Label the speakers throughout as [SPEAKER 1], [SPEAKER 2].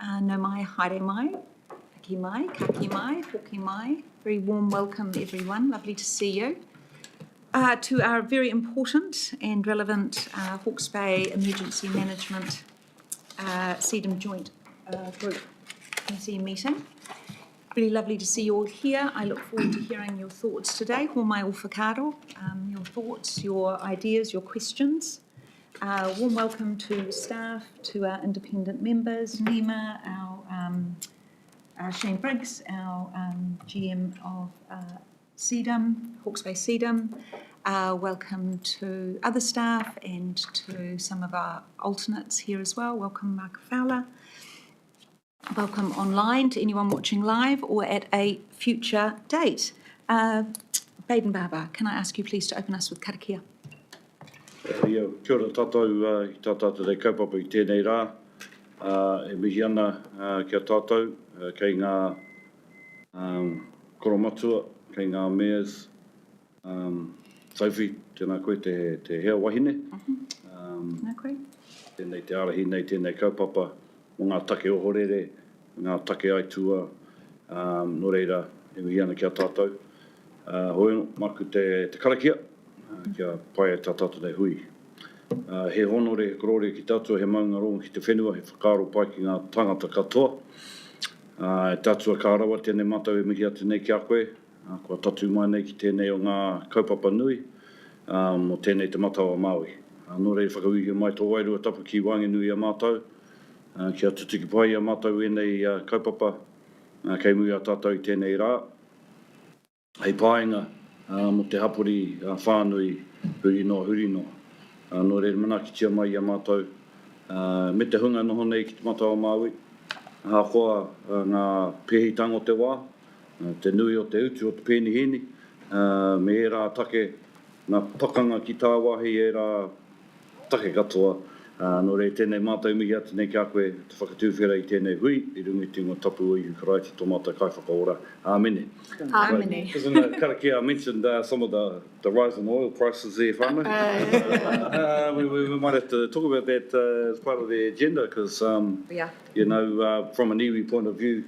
[SPEAKER 1] no mai, haere mai, aki mai, kaki mai, hoki mai. Very warm welcome, everyone. Lovely to see you. To our very important and relevant Hawke's Bay Emergency Management CDEM Joint Group Committee meeting. Really lovely to see you all here. I look forward to hearing your thoughts today. Ho mai o whakaaro, your thoughts, your ideas, your questions. Warm welcome to staff, to our independent members, NEMA, our Shane Briggs, our GM of CDEM, Hawke's Bay CDEM. Welcome to other staff and to some of our alternates here as well. Welcome Mark Fowler. Welcome online to anyone watching live or at a future date. Baden Barber, can I ask you please to open us with karakia?
[SPEAKER 2] Kia ora tātou, i tā tātou rei kaupapa i tēnei rā. E mihi ana kia tātou, kei ngā koromatua, kei ngā mayors, Sophie, tēnā koe te hea wahine.
[SPEAKER 1] Nā koe.
[SPEAKER 2] Tēnei te arahi nei, tēnei kaupapa, o ngā take ohorere, ngā take aitua, no reira, e mihi ana kia tātou. Hoi maku te karakia, kia pai e tā tātou nei hui. He honore, he korore ki tātua, he maunga rongo ki te whenua, he whakaaro pai ki ngā tangata katoa. E tātua ka rawa tēnei mātou e mihi atu nei ki a koe, kua tatu mai nei ki tēnei o ngā kaupapa nui, mo tēnei te matawa Māui. Nō rei whakauhia mai tō wairua tapu ki wangi nui a mātou, kia tutuki pai a mātou e nei kaupapa, kei mui a tātou i tēnei rā. Hei pāinga mo te hapori whānui huri no. Nō rei mana ki tia mai a mātou, me te hunga noho nei ki te matawa Māui, hoa ngā pehitanga o te wā, te nui o te utu o te penihini, me e rā take ngā pakanga ki tā wahi e rā take katoa. Nō rei tēnei mātou mihi atu nei kia koe, te whakatūwhera i tēnei hui, i rungi tingo tapu ui karaiti tō mātou kai whakaora. Āmene.
[SPEAKER 1] Āmene.
[SPEAKER 2] Isn't that karakia? I mentioned some of the rise in oil prices there, whānau. We might have to talk about that as part of the agenda, because, you know, from an iwi point of view,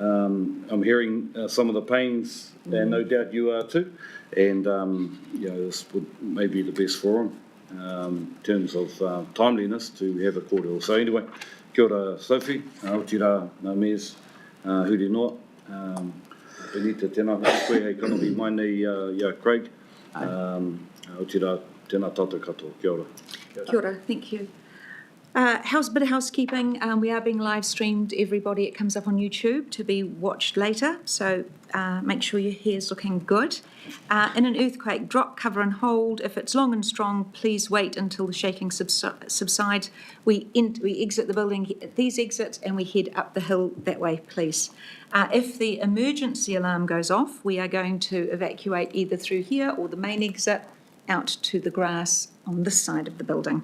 [SPEAKER 2] I'm hearing some of the pains, and no doubt you are too, and you know, this would maybe be the best forum in terms of timeliness to have a kōrero. So anyway, kia ora Sophie, oti rā ngā mayors, huri noa, Benita tēnā koe hei kanohi mai nei Craig, oti rā tēnā tātou katoa, kia ora.
[SPEAKER 1] Kia ora, thank you. Bit of housekeeping. We are being live streamed, everybody. It comes up on YouTube to be watched later, so make sure your hair's looking good. In an earthquake, drop, cover and hold. If it's long and strong, please wait until the shaking subsides. We exit the building at these exits and we head up the hill that way, please. If the emergency alarm goes off, we are going to evacuate either through here or the main exit out to the grass on this side of the building.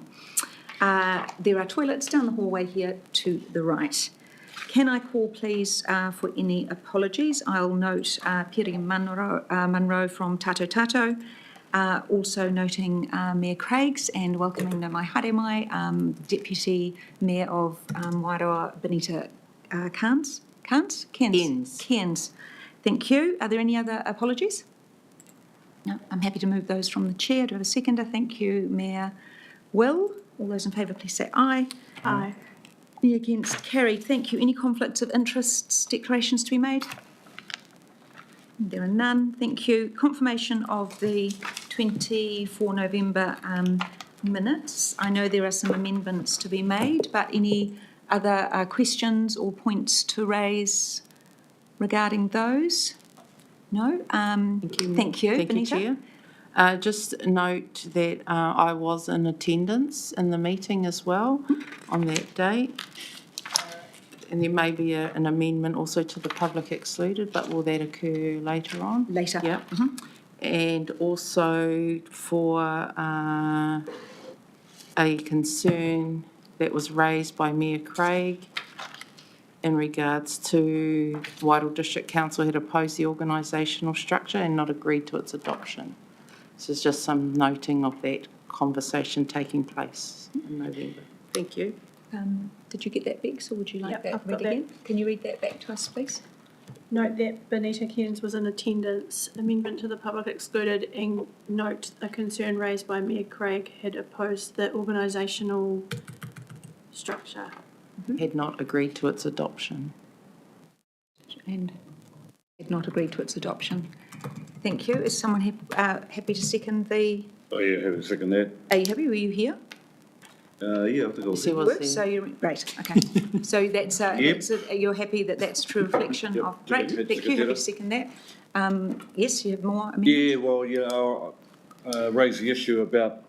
[SPEAKER 1] There are toilets down the hallway here to the right. Can I call, please, for any apologies? I'll note Piri Munro from Tato Tato, also noting Mayor Craig's and welcoming no mai haere mai, Deputy Mayor of Wairoa, Benita Cairns. Thank you. Are there any other apologies? No, I'm happy to move those from the chair. Do I have a seconder? Thank you, Mayor Will. All those in favour, please say aye.
[SPEAKER 3] Aye.
[SPEAKER 1] Any against? Carried. Thank you. Any conflicts of interests declarations to be made? There are none. Thank you. Confirmation of the 24 November minutes. I know there are some amendments to be made, but any other questions or points to raise regarding those? No?
[SPEAKER 3] Thank you.
[SPEAKER 1] Thank you,
[SPEAKER 3] Thank
[SPEAKER 1] Benita.
[SPEAKER 3] you, Chair. Just note that I was in attendance in the meeting as well on that date. And there may be an amendment also to the public excluded, but will that occur later on?
[SPEAKER 1] Later.
[SPEAKER 3] Yeah. And also for a concern that was raised by Mayor Craig in regards to Wairoa District Council had opposed the organisational structure and not agreed to its adoption. So it's just some noting of that conversation taking place in November. Thank you.
[SPEAKER 1] Did you get that, Bex, or would you like
[SPEAKER 4] Yep,
[SPEAKER 1] that
[SPEAKER 4] I've
[SPEAKER 1] read
[SPEAKER 4] got that.
[SPEAKER 1] again? Can you read that back to us, please?
[SPEAKER 4] Note that Benita Cairns was in attendance. Amendment to the public excluded, and note a concern raised by Mayor Craig had opposed the organisational structure.
[SPEAKER 3] Had not agreed to its adoption.
[SPEAKER 1] And had not agreed to its adoption. Thank you. Is someone happy to second the...
[SPEAKER 2] Oh, yeah, have a second that.
[SPEAKER 1] Are you happy? Were you here?
[SPEAKER 2] Yeah, I think I was.
[SPEAKER 3] Yes, he was
[SPEAKER 1] Works,
[SPEAKER 3] there.
[SPEAKER 1] so you're, great, okay. So that's, you're happy that that's a true reflection
[SPEAKER 2] Yep.
[SPEAKER 1] of, great,
[SPEAKER 2] Yep.
[SPEAKER 1] thank you, happy to second that. Yes, you have more amendments?
[SPEAKER 2] Yeah, well, yeah, I raised the issue about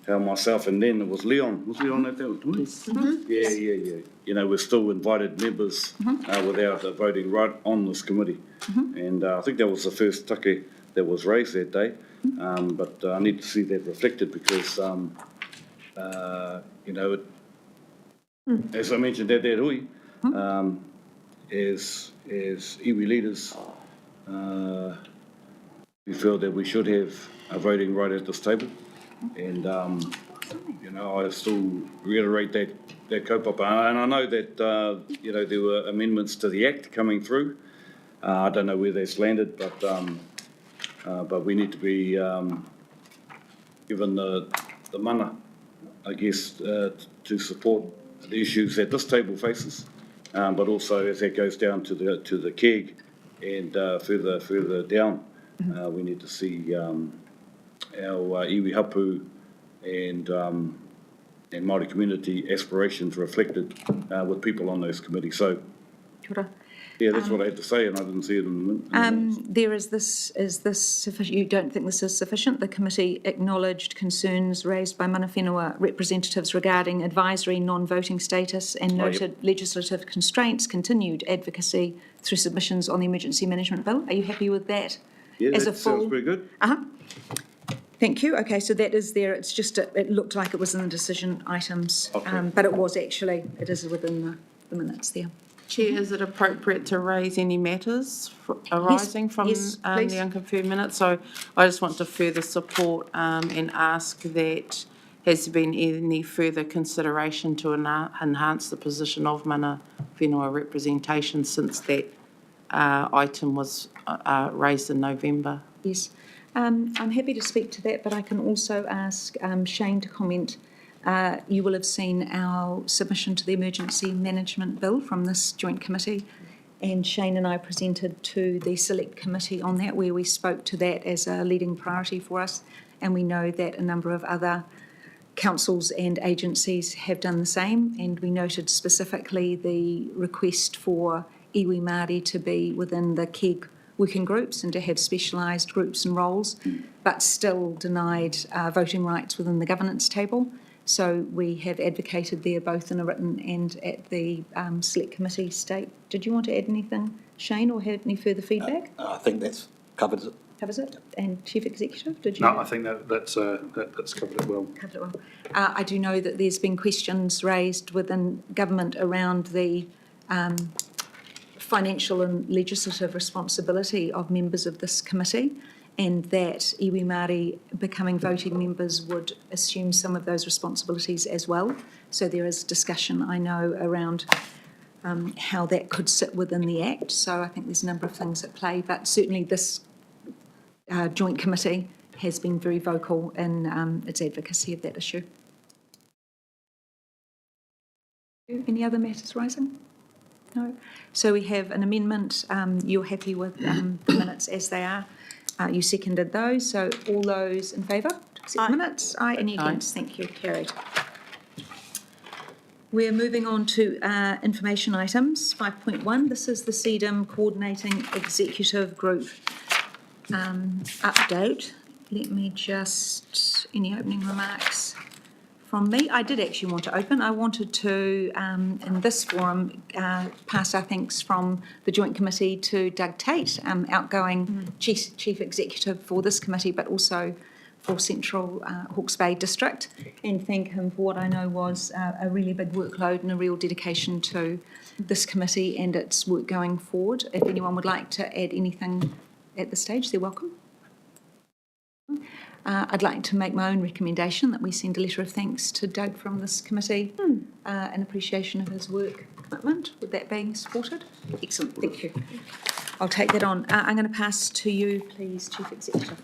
[SPEAKER 2] how myself and then it was Leon at that time?
[SPEAKER 3] Yes.
[SPEAKER 2] Yeah. You know, we're still invited members without a voting right on this committee. And I think that was the first take that was raised that day. But I need to see that reflected because, you know, as I mentioned at that hui, as iwi leaders, we feel that we should have a voting right at this table. And, you know, I still reiterate that kaupapa. And I know that, you know, there were amendments to the Act coming through. I don't know where that's landed, but we need to be given the mana, I guess, to support the issues that this table faces, but also as that goes down to the keg and further down, we need to see our iwi hapu and Māori community aspirations reflected with people on those committees. So,
[SPEAKER 1] Kia ora.
[SPEAKER 2] yeah, that's what I had to say, and I didn't see it in the minutes.
[SPEAKER 1] Is this sufficient? You don't think this is sufficient? The committee acknowledged concerns raised by mana whenua representatives regarding advisory non-voting status and noted legislative constraints, continued advocacy through submissions on the emergency management bill. Are you happy with that?
[SPEAKER 2] Yeah,
[SPEAKER 1] as
[SPEAKER 2] that
[SPEAKER 1] a full...
[SPEAKER 2] sounds pretty good.
[SPEAKER 1] Thank you. Okay, so that is there. It's just, it looked like it was in the decision items, but it is within the minutes there.
[SPEAKER 3] Chair, is it appropriate to raise any matters arising from
[SPEAKER 1] yes,
[SPEAKER 3] the unconfirmed minutes? So I just want to further support and ask that has there been any further consideration to enhance the position of mana whenua representation since that item was raised in November?
[SPEAKER 1] Yes. I'm happy to speak to that, but I can also ask Shane to comment. You will have seen our submission to the emergency management bill from this joint committee, and Shane and I presented to the select committee on that, where we spoke to that as a leading priority for us, and we know that a number of other councils and agencies have done the same, and we noted specifically the request for iwi Māori to be within the KEG working groups and to have specialised groups and roles, but still denied voting rights within the governance table. So we have advocated there both in a written and at the select committee state. Did you want to add anything, Shane, or have any further feedback?
[SPEAKER 5] I think that's covers it.
[SPEAKER 1] Covers it. And Chief Executive, did you?
[SPEAKER 6] No, I think that's covered it well.
[SPEAKER 1] Covered it well. I do know that there's been questions raised within government around the financial and legislative responsibility of members of this committee, and that iwi Māori becoming voting members would assume some of those responsibilities as well. So there is discussion, I know, around how that could sit within the Act. So I think there's a number of things at play, but certainly this joint committee has been very vocal in its advocacy of that issue. Any other matters rising? No. So we have an amendment. You're happy with the minutes as they are. You seconded those. So all those in favour to accept the minutes? Aye. Any against? Thank you. Carried. We're moving on to information items. 5.1. This is the CDEM Coordinating Executive Group update. Let me just, any opening remarks from me? I did actually want to open. I wanted to, in this forum, pass our thanks from the Joint Committee to Doug Tate, outgoing Chief Executive for this committee, but also for Central Hawke's Bay District, and thank him for what I know was a really big workload and a real dedication to this committee and its work going forward. If anyone would like to add anything at this stage, they're welcome. I'd like to make my own recommendation that we send a letter of thanks to Doug from this committee in appreciation of his work commitment. With that being supported? Excellent, thank you. I'll take that on. I'm going to pass to you, please, Chief Executive.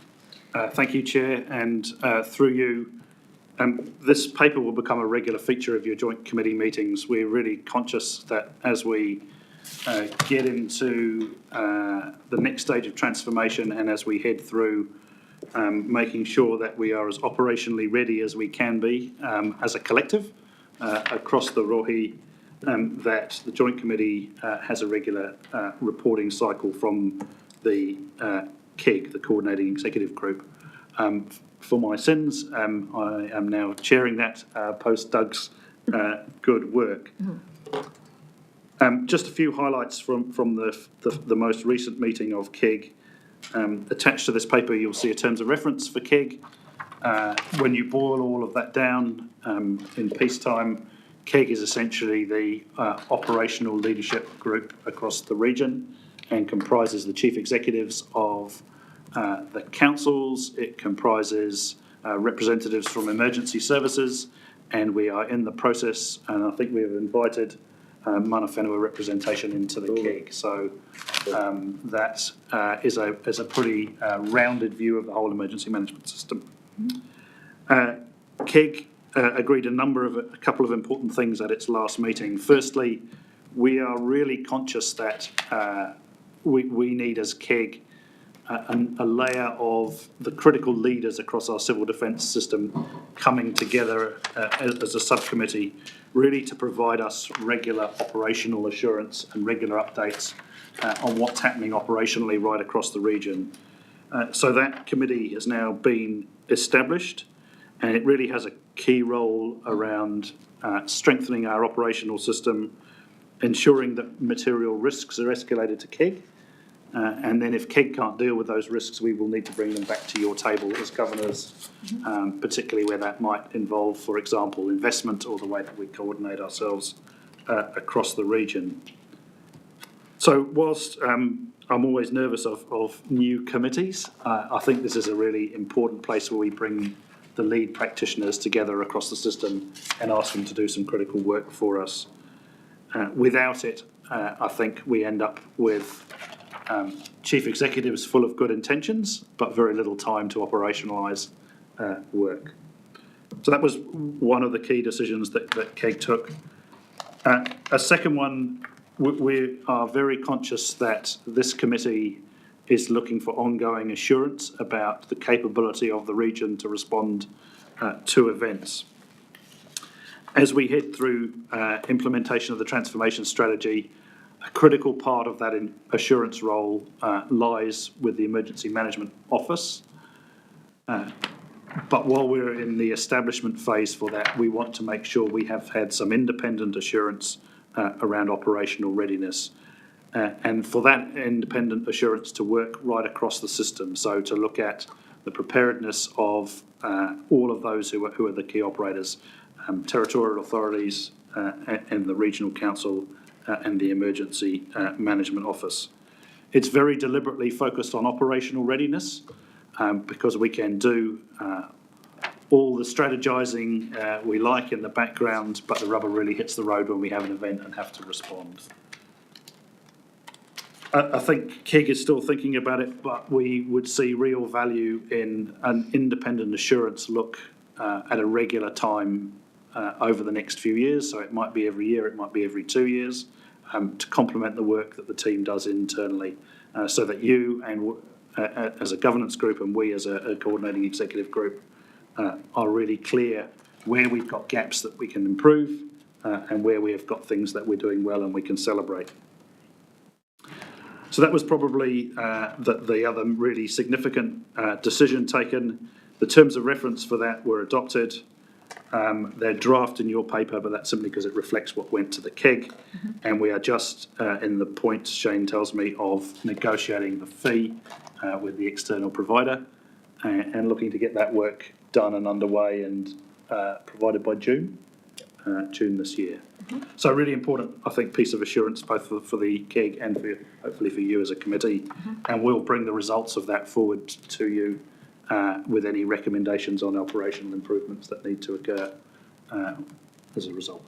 [SPEAKER 6] Thank you, Chair, and through you, this paper will become a regular feature of your joint committee meetings. We're really conscious that as we get into the next stage of transformation and as we head through making sure that we are as operationally ready as we can be as a collective across the Rohi, that the Joint Committee has a regular reporting cycle from the KEG, the Coordinating Executive Group. For my sins, I am now chairing that post Doug's good work. Just a few highlights from the most recent meeting of KEG. Attached to this paper, you'll see a terms of reference for KEG. When you boil all of that down in peacetime, KEG is essentially the operational leadership group across the region and comprises the chief executives of the councils. It comprises representatives from emergency services, and we are in the process, and I think we have invited mana whenua representation into the KEG. So that is a pretty rounded view of the whole emergency management system. KEG agreed a couple of important things at its last meeting. Firstly, we are really conscious that we need as KEG a layer of the critical leaders across our civil defence system coming together as a subcommittee, really to provide us regular operational assurance and regular updates on what's happening operationally right across the region. So that committee has now been established, and it really has a key role around strengthening our operational system, ensuring that material risks are escalated to KEG, and then if KEG can't deal with those risks, we will need to bring them back to your table as governors, particularly where that might involve, for example, investment or the way that we coordinate ourselves across the region. So whilst I'm always nervous of new committees, I think this is a really important place where we bring the lead practitioners together across the system and ask them to do some critical work for us. Without it, I think we end up with chief executives full of good intentions, but very little time to operationalise work. So that was one of the key decisions that KEG took. A second one, we are very conscious that this committee is looking for ongoing assurance about the capability of the region to respond to events. As we head through implementation of the transformation strategy, a critical part of that assurance role lies with the Emergency Management Office. But while we're in the establishment phase for that, we want to make sure we have had some independent assurance around operational readiness. And for that independent assurance to work right across the system, so to look at the preparedness of all of those who are the key operators, territorial authorities and the regional council and the Emergency Management Office. It's very deliberately focused on operational readiness because we can do all the strategising we like in the background, but the rubber really hits the road when we have an event and have to respond. I think KEG is still thinking about it, but we would see real value in an independent assurance look at a regular time over the next few years. So it might be every year, it might be every 2 years, to complement the work that the team does internally, so that you and as a governance group and we as a coordinating executive group are really clear where we've got gaps that we can improve and where we have got things that we're doing well and we can celebrate. So that was probably the other really significant decision taken. The terms of reference for that were adopted. They're draft in your paper, but that's simply because it reflects what went to the KEG. And we are just in the point, Shane tells me, of negotiating the fee with the external provider and looking to get that work done and underway and provided by June this year. So a really important, I think, piece of assurance both for the KEG and hopefully for you as a committee. And we'll bring the results of that forward to you with any recommendations on operational improvements that need to occur as a result.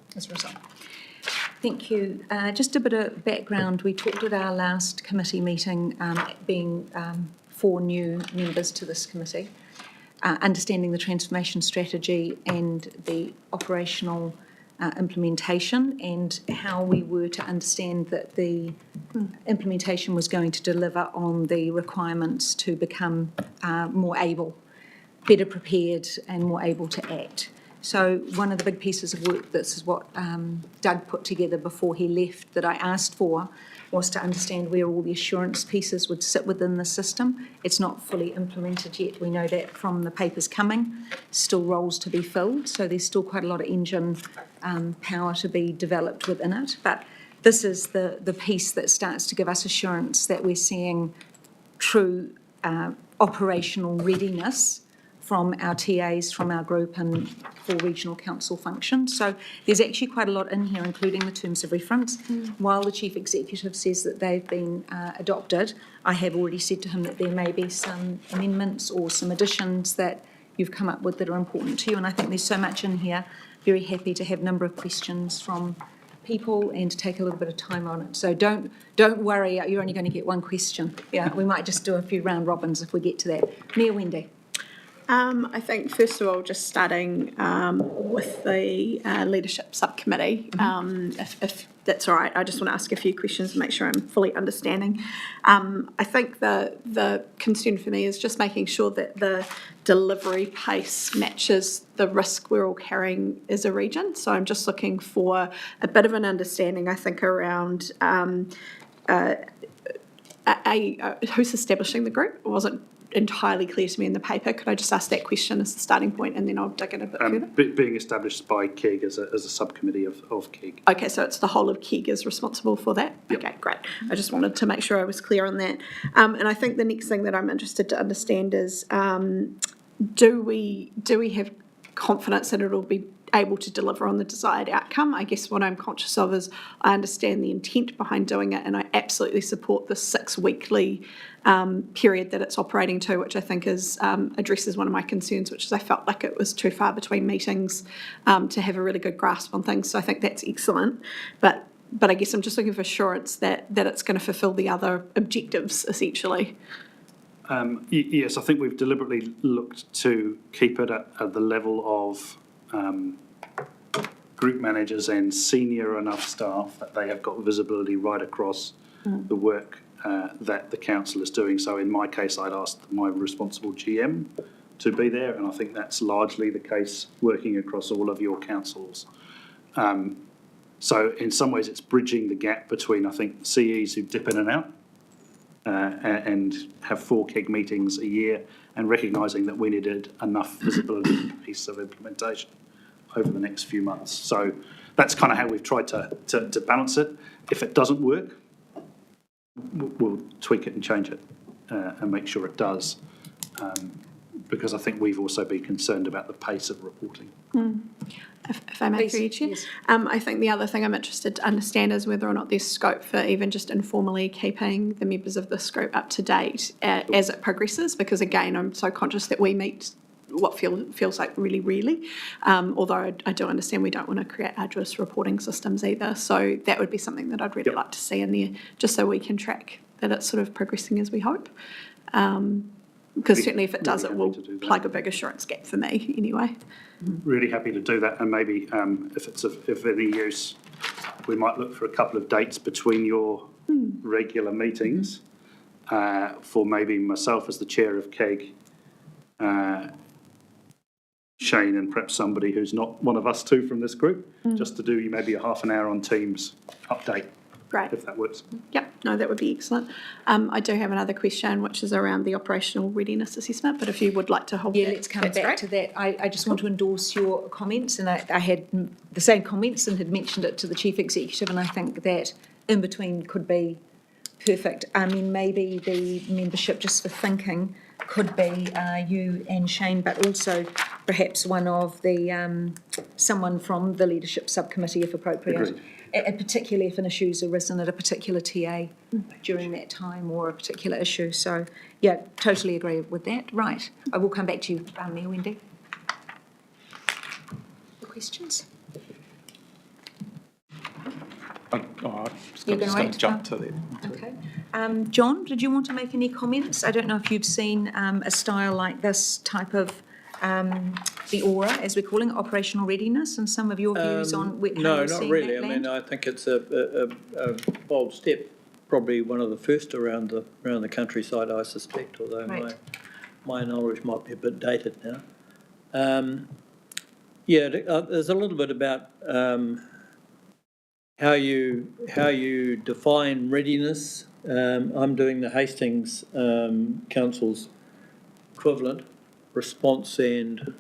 [SPEAKER 1] Thank you. Just a bit of background. We talked at our last committee meeting, being 4 new members to this committee, understanding the transformation strategy and the operational implementation, and how we were to understand that the implementation was going to deliver on the requirements to become more able, better prepared and more able to act. So one of the big pieces of work, this is what Doug put together before he left, that I asked for, was to understand where all the assurance pieces would sit within the system. It's not fully implemented yet. We know that from the papers coming, still roles to be filled, so there's still quite a lot of engine power to be developed within it. But this is the piece that starts to give us assurance that we're seeing true operational readiness from our TAs, from our group and for regional council functions. So there's actually quite a lot in here, including the terms of reference. While the Chief Executive says that they've been adopted, I have already said to him that there may be some amendments or some additions that you've come up with that are important to you, and I think there's so much in here. Very happy to have a number of questions from people and to take a little bit of time on it. So don't worry, you're only going to get one question. Yeah, we might just do a few round robins if we get to that. Mayor Wendy.
[SPEAKER 4] I think, first of all, just starting with the leadership subcommittee, if that's all right, I just want to ask a few questions to make sure I'm fully understanding. I think the concern for me is just making sure that the delivery pace matches the risk we're all carrying as a region. So I'm just looking for a bit of an understanding, I think, around who's establishing the group. It wasn't entirely clear to me in the paper. Could I just ask that question as the starting point, and then I'll dig in a bit further?
[SPEAKER 6] Being established by KEG as a subcommittee of KEG.
[SPEAKER 4] Okay, so it's the whole of KEG is responsible for that?
[SPEAKER 6] Yep.
[SPEAKER 4] Okay, great. I just wanted to make sure I was clear on that. And I think the next thing that I'm interested to understand is, do we have confidence that it'll be able to deliver on the desired outcome? I guess what I'm conscious of is I understand the intent behind doing it, and I absolutely support the 6-weekly period that it's operating to, which I think addresses one of my concerns, which is I felt like it was too far between meetings to have a really good grasp on things. So I think that's excellent. But I guess I'm just looking for assurance that it's going to fulfil the other objectives, essentially.
[SPEAKER 6] Yes, I think we've deliberately looked to keep it at the level of group managers and senior enough staff that they have got visibility right across the work that the council is doing. So in my case, I'd asked my responsible GM to be there, and I think that's largely the case working across all of your councils. So in some ways, it's bridging the gap between, I think, CEs who dip in and out and have 4 KEG meetings a year, and recognising that we needed enough visibility in the piece of implementation over the next few months. So that's kind of how we've tried to balance it. If it doesn't work, we'll tweak it and change it and make sure it does, because I think we've also been concerned about the pace of reporting.
[SPEAKER 4] If I may, through you, Chair.
[SPEAKER 1] Yes.
[SPEAKER 4] I think the other thing I'm interested to understand is whether or not there's scope for even just informally keeping the members of this group up to date as it progresses, because again, I'm so conscious that we meet what feels like really rarely, although I do understand we don't want to create arduous reporting systems either. So that would be something that I'd really like to see in there, just so we can track that it's sort of progressing as we hope. Because certainly if it does, it will plug a big assurance gap for me anyway.
[SPEAKER 6] Really happy to do that, and maybe if it's of any use, we might look for a couple of dates between your regular meetings for maybe myself as the chair of KEG, Shane, and perhaps somebody who's not one of us two from this group, just to do maybe a half an hour on Teams update.
[SPEAKER 4] Great.
[SPEAKER 6] If that works.
[SPEAKER 4] Yep, no, that would be excellent. I do have another question, which is around the operational readiness assessment, but if you would like to hold that.
[SPEAKER 1] Yeah, let's come back to that. I just want to endorse your comments, and I had the same comments and had mentioned it to the Chief Executive, and I think that in between could be perfect. I mean, maybe the membership, just for thinking, could be you and Shane, but also perhaps one of the, someone from the leadership subcommittee if appropriate. Particularly if an issue's arisen at a particular TA during that time or a particular issue. So, yeah, totally agree with that. Right, I will come back to you, Mayor Wendy. Questions?
[SPEAKER 7] I was
[SPEAKER 1] You're
[SPEAKER 7] just
[SPEAKER 1] gonna
[SPEAKER 7] going
[SPEAKER 1] wait?
[SPEAKER 7] to jump to that.
[SPEAKER 1] Okay. John, did you want to make any comments? I don't know if you've seen a style like this type of the aura, as we're calling it, operational readiness, and some of your views on how
[SPEAKER 8] No,
[SPEAKER 1] you're
[SPEAKER 8] not
[SPEAKER 1] seeing
[SPEAKER 8] really.
[SPEAKER 1] that
[SPEAKER 8] I mean,
[SPEAKER 1] land?
[SPEAKER 8] I think it's a bold step, probably one of the first around the countryside, I suspect, although
[SPEAKER 1] Right.
[SPEAKER 8] my knowledge might be a bit dated now. There's a little bit about how you define readiness. I'm doing the Hastings Council's equivalent, response and,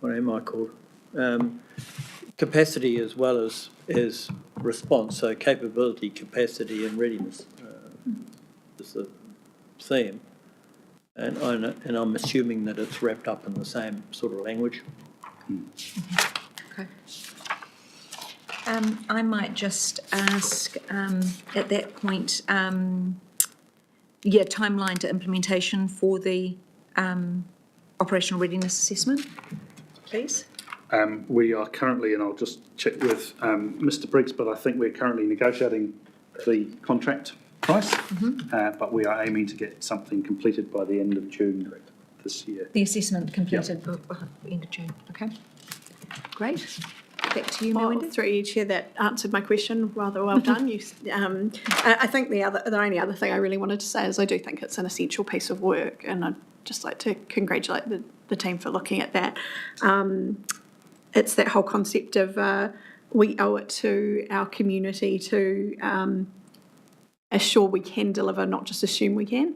[SPEAKER 8] what am I called? Capacity as well as response, so capability, capacity and readiness is the theme. And I'm assuming that it's wrapped up in the same sort of language.
[SPEAKER 1] Okay. I might just ask at that point, timeline to implementation for the operational readiness assessment, please.
[SPEAKER 6] We are currently, and I'll just check with Mr Briggs, but I think we're currently negotiating the contract price, but we are aiming to get something completed by the end of June this year.
[SPEAKER 1] The assessment completed by end of June, okay. Great. Back to you, Melinda.
[SPEAKER 4] Through you, Chair, that answered my question rather well done. I think the only other thing I really wanted to say is I do think it's an essential piece of work, and I'd just like to congratulate the team for looking at that. It's that whole concept of we owe it to our community to assure we can deliver, not just assume we can.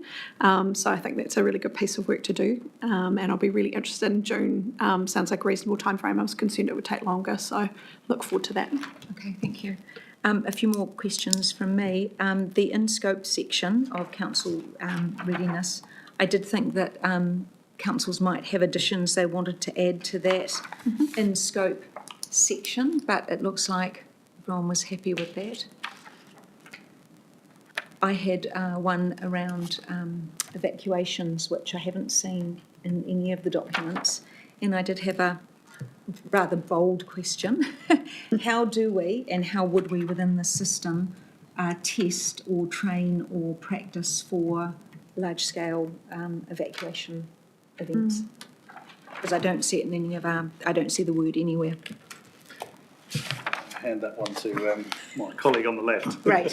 [SPEAKER 4] So I think that's a really good piece of work to do, and I'll be really interested in June. Sounds like a reasonable timeframe. I was concerned it would take longer, so look forward to that.
[SPEAKER 1] Okay, thank you. A few more questions from me. The in-scope section of council readiness, I did think that councils might have additions they wanted to add to that in-scope section, but it looks like everyone was happy with that. I had one around evacuations, which I haven't seen in any of the documents, and I did have a rather bold question. How do we, and how would we within the system, test or train or practice for large-scale evacuation events? Because I don't see it in any of I don't see the word anywhere.
[SPEAKER 6] Hand that one to my colleague on the left.
[SPEAKER 1] Great.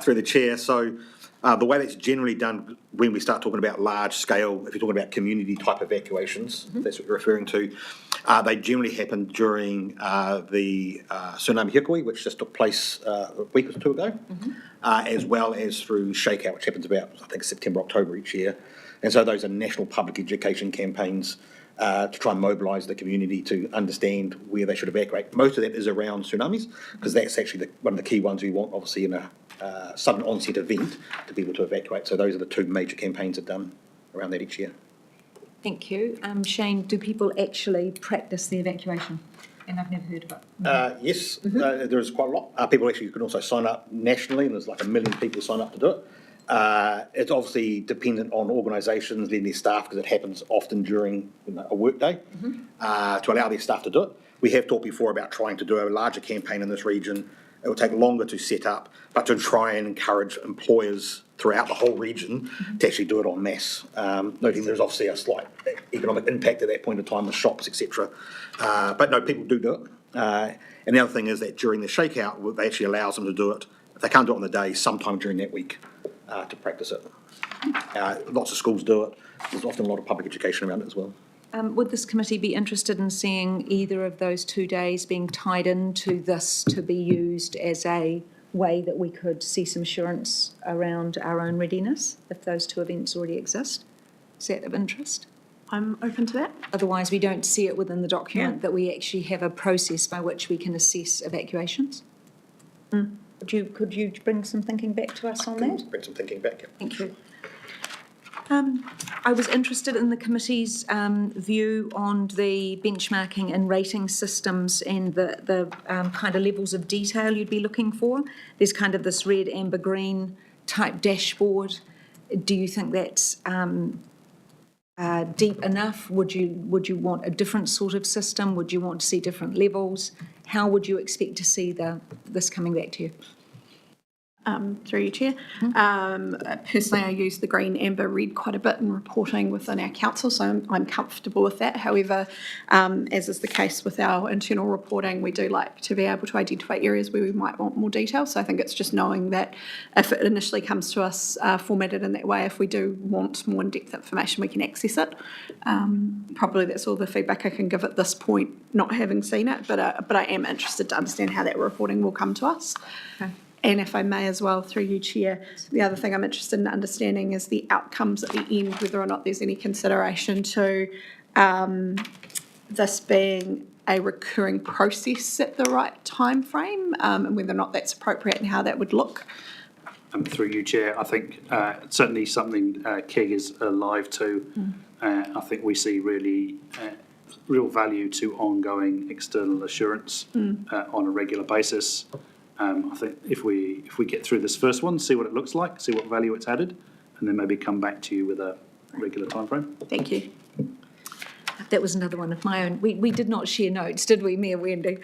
[SPEAKER 5] Through the chair, so the way that's generally done when we start talking about large scale, if you're talking about community type evacuations, that's what you're referring to, they generally happen during the tsunami hikoi, which just took place a week or two ago, as well as through shakeout, which happens about, I think, September, October each year. And so those are national public education campaigns to try and mobilise the community to understand where they should evacuate. Most of that is around tsunamis, because that's actually one of the key ones we want, obviously, in a sudden onset event to be able to evacuate. So those are the two major campaigns that are done around that each year.
[SPEAKER 1] Thank you. Shane, do people actually practice the evacuation? And I've never heard of it.
[SPEAKER 5] Yes, there is quite a lot. People actually can also sign up nationally, and there's like 1 million people sign up to do it. It's obviously dependent on organisations and their staff, because it happens often during a work day, to allow their staff to do it. We have talked before about trying to do a larger campaign in this region. It will take longer to set up, but to try and encourage employers throughout the whole region to actually do it en masse. Noting there's obviously a slight economic impact at that point in time with shops, etc. But no, people do it. And the other thing is that during the shakeout, they actually allows them to do it. If they can't do it on the day, sometime during that week to practice it. Lots of schools do it. There's often a lot of public education around it as well.
[SPEAKER 1] Would this committee be interested in seeing either of those 2 days being tied into this to be used as a way that we could see some assurance around our own readiness, if those two events already exist? Is that of interest?
[SPEAKER 4] I'm open to that.
[SPEAKER 1] Otherwise, we don't see it within the document that we actually have a process by which we can assess evacuations. Could you bring some thinking back to us on that?
[SPEAKER 5] Bring some thinking back.
[SPEAKER 1] Thank you. I was interested in the committee's view on the benchmarking and rating systems and the kind of levels of detail you'd be looking for. There's kind of this red, amber, green type dashboard. Do you think that's deep enough? Would you want a different sort of system? Would you want to see different levels? How would you expect to see this coming back to you?
[SPEAKER 4] Through you, Chair. Personally, I use the green, amber, red quite a bit in reporting within our council, so I'm comfortable with that. However, as is the case with our internal reporting, we do like to be able to identify areas where we might want more detail. So I think it's just knowing that if it initially comes to us formatted in that way, if we do want more in-depth information, we can access it. Probably that's all the feedback I can give at this point, not having seen it, but I am interested to understand how that reporting will come to us.
[SPEAKER 1] Okay.
[SPEAKER 4] And if I may as well, through you, Chair, the other thing I'm interested in understanding is the outcomes at the end, whether or not there's any consideration to this being a recurring process at the right time frame, and whether or not that's appropriate and how that would look.
[SPEAKER 6] Through you, Chair, I think certainly something KEG is alive to. I think we see really real value to ongoing external assurance on a regular basis. I think if we get through this first one, see what it looks like, see what value it's added, and then maybe come back to you with a regular timeframe.
[SPEAKER 4] Thank you.
[SPEAKER 1] That was another one of my own. We did not share notes, did we, Mayor Wendy?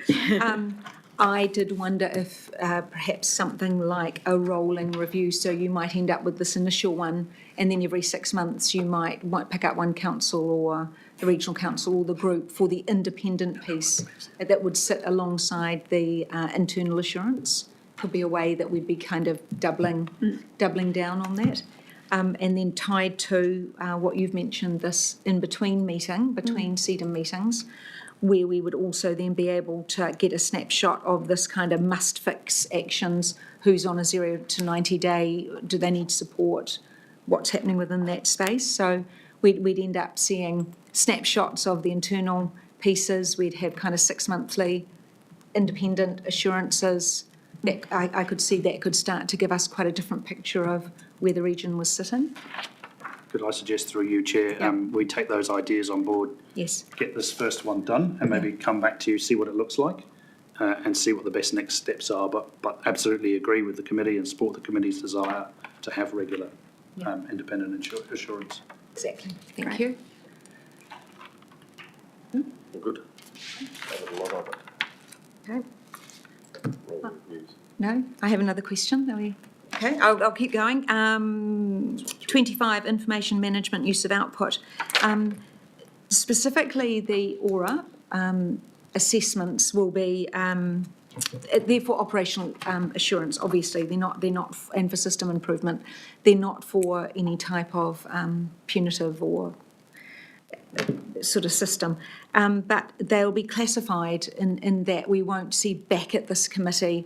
[SPEAKER 1] I did wonder if perhaps something like a rolling review, so you might end up with this initial one, and then every 6 months you might pick up one council or the regional council or the group for the independent piece that would sit alongside the internal assurance. Could be a way that we'd be kind of doubling down on that. And then tied to what you've mentioned, this in-between meeting, between CDEM meetings, where we would also then be able to get a snapshot of this kind of must-fix actions, who's on a 0 to 90 day, do they need support, what's happening within that space. So we'd end up seeing snapshots of the internal pieces. We'd have kind of 6 monthly independent assurances. That I could see that could start to give us quite a different picture of where the region was sitting.
[SPEAKER 6] Could I suggest through you, Chair, we take those ideas on board,
[SPEAKER 1] Yes.
[SPEAKER 6] get this first one done, and maybe come back to you, see what it looks like, and see what the best next steps are. But absolutely agree with the committee and support the committee's desire to have regular independent assurance.
[SPEAKER 1] Exactly. Thank
[SPEAKER 4] Great.
[SPEAKER 1] you.
[SPEAKER 2] All good. Covered a lot of it.
[SPEAKER 1] Okay.
[SPEAKER 2] Roll reviews.
[SPEAKER 1] No, I have another question. Are we? Okay, I'll keep going. 25, information management, use of output. Specifically, the aura assessments will be they're for operational assurance. Obviously, they're not, and for system improvement. They're not for any type of punitive or sort of system, but they'll be classified in that we won't see back at this committee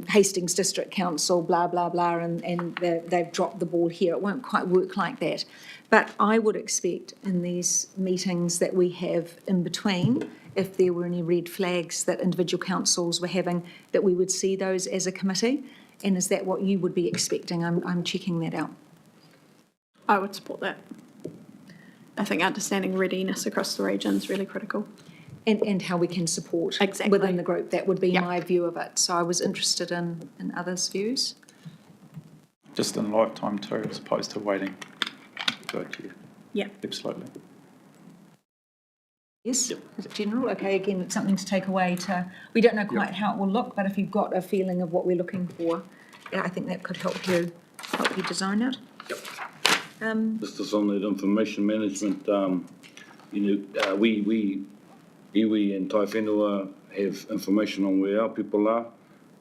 [SPEAKER 1] Hastings District Council, blah, blah, blah, and they've dropped the ball here. It won't quite work like that. But I would expect in these meetings that we have in between, if there were any red flags that individual councils were having, that we would see those as a committee. And is that what you would be expecting? I'm checking that out.
[SPEAKER 4] I would support that. I think understanding readiness across the region is really critical.
[SPEAKER 1] And how we can support
[SPEAKER 4] Exactly.
[SPEAKER 1] within the group. That would be
[SPEAKER 4] Yep.
[SPEAKER 1] my view of it. So I was interested in others' views.
[SPEAKER 7] Just in lifetime too, as opposed to waiting. Good, yeah.
[SPEAKER 4] Yeah.
[SPEAKER 7] Absolutely.
[SPEAKER 1] Yes, is it general? Okay, again, it's something to take away to, we don't know quite how it will look, but if you've got a feeling of what we're looking for, yeah, I think that could help you design it.
[SPEAKER 2] Just on that information management, we iwi and Tai Whenua have information on where our people are,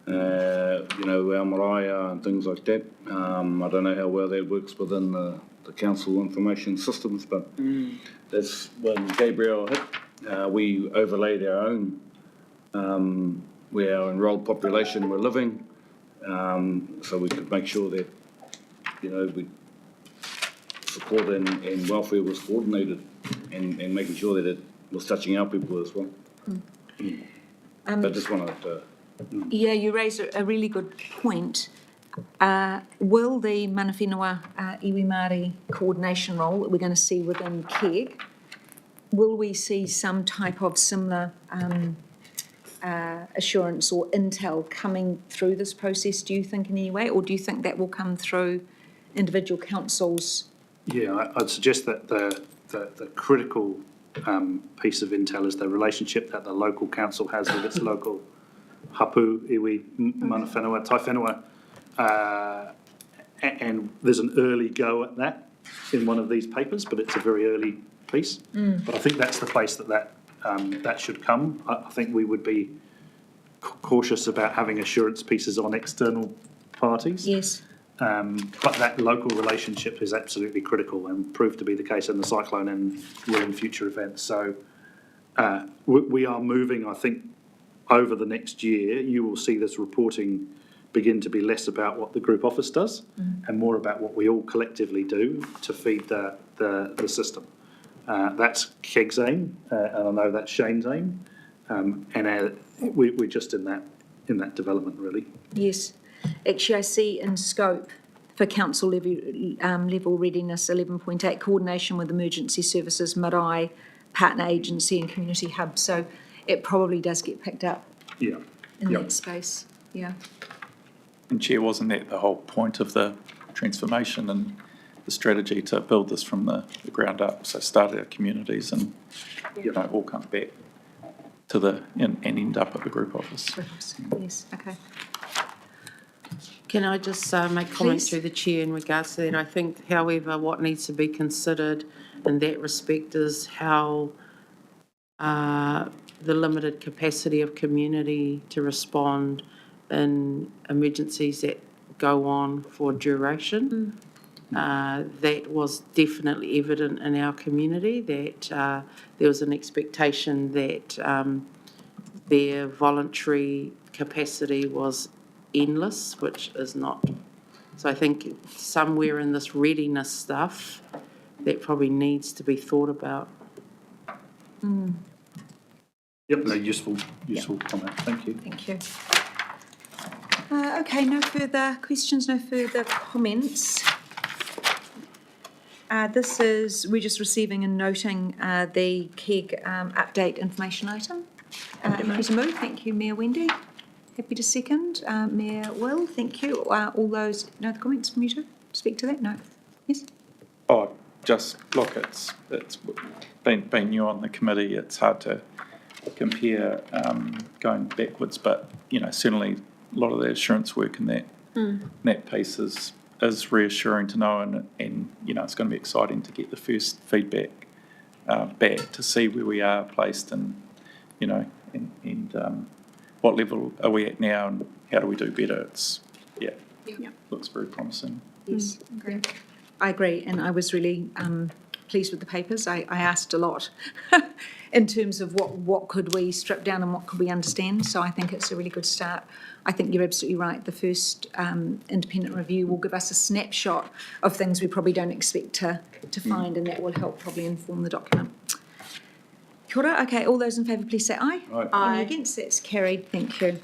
[SPEAKER 2] our marae and things like that. I don't know how well that works within the council information systems, but that's when Gabriel hit. We overlaid our own, where our enrolled population were living, so we could make sure that, we support and welfare was coordinated and making sure that it was touching our people as well. But just wanted to...
[SPEAKER 1] Yeah, you raise a really good point. Will the mana whenua iwi Māori coordination role that we're going to see within KEG, will we see some type of similar assurance or intel coming through this process, do you think, in any way? Or do you think that will come through individual councils?
[SPEAKER 6] Yeah, I'd suggest that the critical piece of intel is the relationship that the local council has with its local hapu, iwi, mana whenua, tai whenua. And there's an early go at that in one of these papers, but it's a very early piece. But I think that's the place that should come. I think we would be cautious about having assurance pieces on external parties.
[SPEAKER 1] Yes.
[SPEAKER 6] But that local relationship is absolutely critical and proved to be the case in the cyclone and will in future events. So we are moving, I think, over the next year. You will see this reporting begin to be less about what the group office does and more about what we all collectively do to feed the system. That's KEG's aim, and I know that's Shane's aim, and we're just in that development, really.
[SPEAKER 1] Yes. Actually, I see in scope for council level readiness 11.8, coordination with emergency services, marae, partner agency and community hub. So it probably does get picked up
[SPEAKER 6] Yeah.
[SPEAKER 1] in that space. Yeah.
[SPEAKER 7] And Chair, wasn't that the whole point of the transformation and the strategy to build this from the ground up? So start at our communities and, all come back to and end up at the group office.
[SPEAKER 1] Yes, okay.
[SPEAKER 3] Can I just make comments
[SPEAKER 1] Please.
[SPEAKER 3] through the chair in regards to that? I think, however, what needs to be considered in that respect is how the limited capacity of community to respond in emergencies that go on for duration. That was definitely evident in our community, that there was an expectation that their voluntary capacity was endless, which is not. So I think somewhere in this readiness stuff, that probably needs to be thought about.
[SPEAKER 6] Yep, no, useful comment. Thank you.
[SPEAKER 1] Thank you. Okay, no further questions, no further comments. We're just receiving and noting the KEG update information item. Happy to move. Thank you, Mayor Wendy. Happy to second. Mayor Will, thank you. All those, no other comments from you to speak to that? No? Yes?
[SPEAKER 7] Oh, just look, it's been new on the committee. It's hard to compare going backwards, but certainly a lot of the assurance work in that piece is reassuring to know, and it's going to be exciting to get the first feedback back to see where we are placed and what level are we at now and how do we do better. Looks very promising.
[SPEAKER 1] Yes, I agree, and I was really pleased with the papers. I asked a lot in terms of what could we strip down and what could we understand, so I think it's a really good start. I think you're absolutely right. The first independent review will give us a snapshot of things we probably don't expect to find, and that will help probably inform the document. Kia ora. Okay, all those in favour, please say aye.
[SPEAKER 6] Aye.
[SPEAKER 1] Any against? That's carried. Thank you.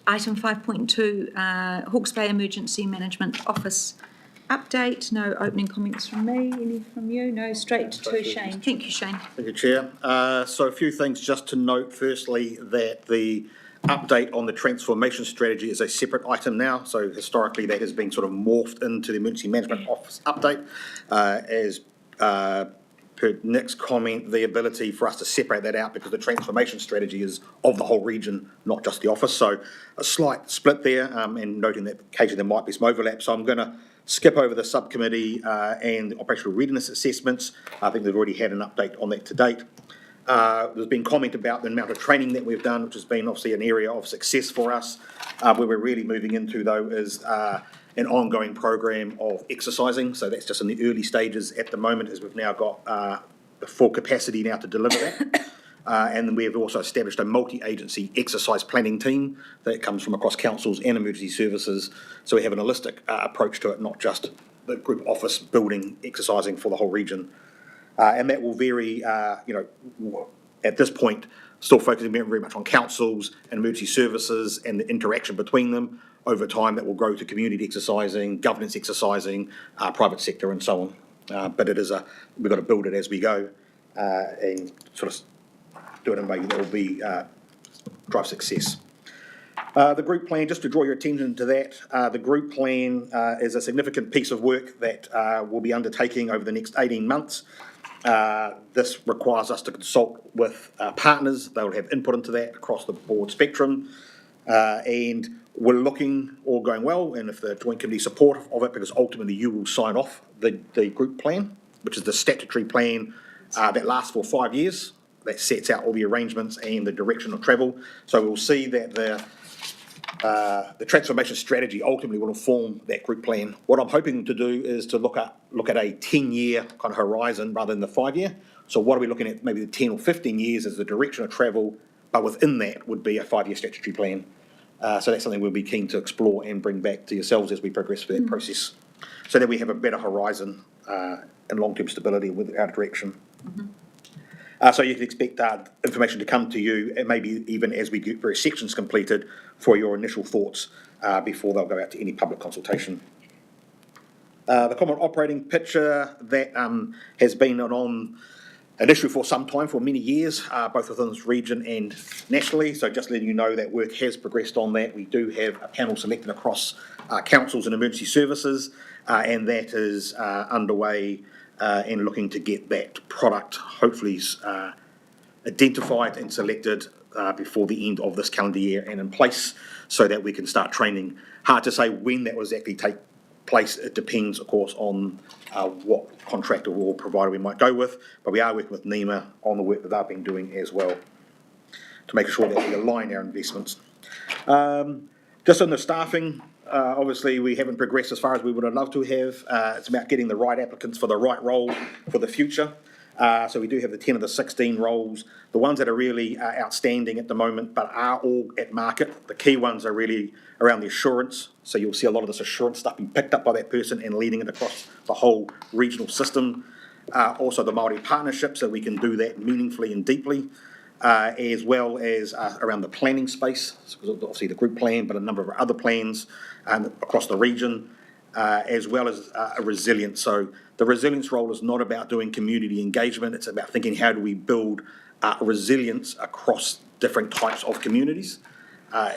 [SPEAKER 1] Item 5.2, Hawke's Bay Emergency Management Office update. No opening comments from me. Any from you? No. Straight to Shane. Thank you, Shane.
[SPEAKER 5] Thank you, Chair. So a few things just to note. Firstly, that the update on the transformation strategy is a separate item now. So historically, that has been sort of morphed into the Emergency Management Office update. As per Nick's comment, the ability for us to separate that out because the transformation strategy is of the whole region, not just the office. So a slight split there, and noting that occasionally there might be some overlap. So I'm going to skip over the subcommittee and the operational readiness assessments. I think they've already had an update on that to date. There's been comment about the amount of training that we've done, which has been obviously an area of success for us. Where we're really moving into, though, is an ongoing program of exercising. So that's just in the early stages at the moment, as we've now got the full capacity now to deliver that. And then we have also established a multi-agency exercise planning team that comes from across councils and emergency services. So we have an holistic approach to it, not just the group office building exercising for the whole region. And that will vary, at this point, still focusing very much on councils and emergency services and the interaction between them. Over time, that will grow to community exercising, governance exercising, private sector and so on. But we've got to build it as we go and sort of do it in a way that will be drive success. The group plan, just to draw your attention to that, the group plan is a significant piece of work that we'll be undertaking over the next 18 months. This requires us to consult with partners. They will have input into that across the board spectrum. And we're looking, all going well, and if the Joint Committee is supportive of it, because ultimately you will sign off the group plan, which is the statutory plan that lasts for 5 years, that sets out all the arrangements and the direction of travel. So we'll see that the transformation strategy ultimately will inform that group plan. What I'm hoping to do is to look at a 10-year kind of horizon rather than the 5-year. So what are we looking at? Maybe the 10 or 15 years as the direction of travel, but within that would be a 5-year statutory plan. So that's something we'll be keen to explore and bring back to yourselves as we progress through that process, so that we have a better horizon and long-term stability with our direction. So you can expect information to come to you, and maybe even as we get various sections completed, for your initial thoughts before they'll go out to any public consultation. The common operating picture, that has been on an issue for some time, for many years, both within this region and nationally. So just letting you know that work has progressed on that. We do have a panel selected across councils and emergency services, and that is underway and looking to get that product hopefully identified and selected before the end of this calendar year and in place, so that we can start training. Hard to say when that will exactly take place. It depends, of course, on what contractor or provider we might go with, but we are working with NEMA on the work that they've been doing as well to make sure that we align our investments. Just on the staffing, obviously we haven't progressed as far as we would have loved to have. It's about getting the right applicants for the right role for the future. So we do have the 10 of the 16 roles. The ones that are really outstanding at the moment, but are all at market. The key ones are really around the assurance. So you'll see a lot of this assurance stuff being picked up by that person and leading it across the whole regional system. Also the Māori partnership, so we can do that meaningfully and deeply, as well as around the planning space. So obviously the group plan, but a number of other plans across the region. As well as a resilience. So the resilience role is not about doing community engagement, it's about thinking how do we build resilience across different types of communities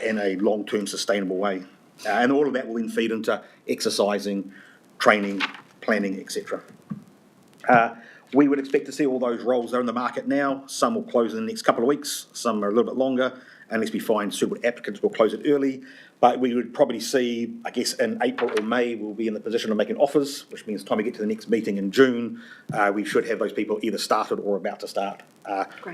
[SPEAKER 5] in a long-term sustainable way. And all of that will then feed into exercising, training, planning, etc. We would expect to see all those roles. They're in the market now. Some will close in the next couple of weeks, some are a little bit longer. Unless we find suitable applicants, we'll close it early. But we would probably see, I guess, in April or May, we'll be in the position of making offers, which means time we get to the next meeting in June, we should have those people either started or about to start.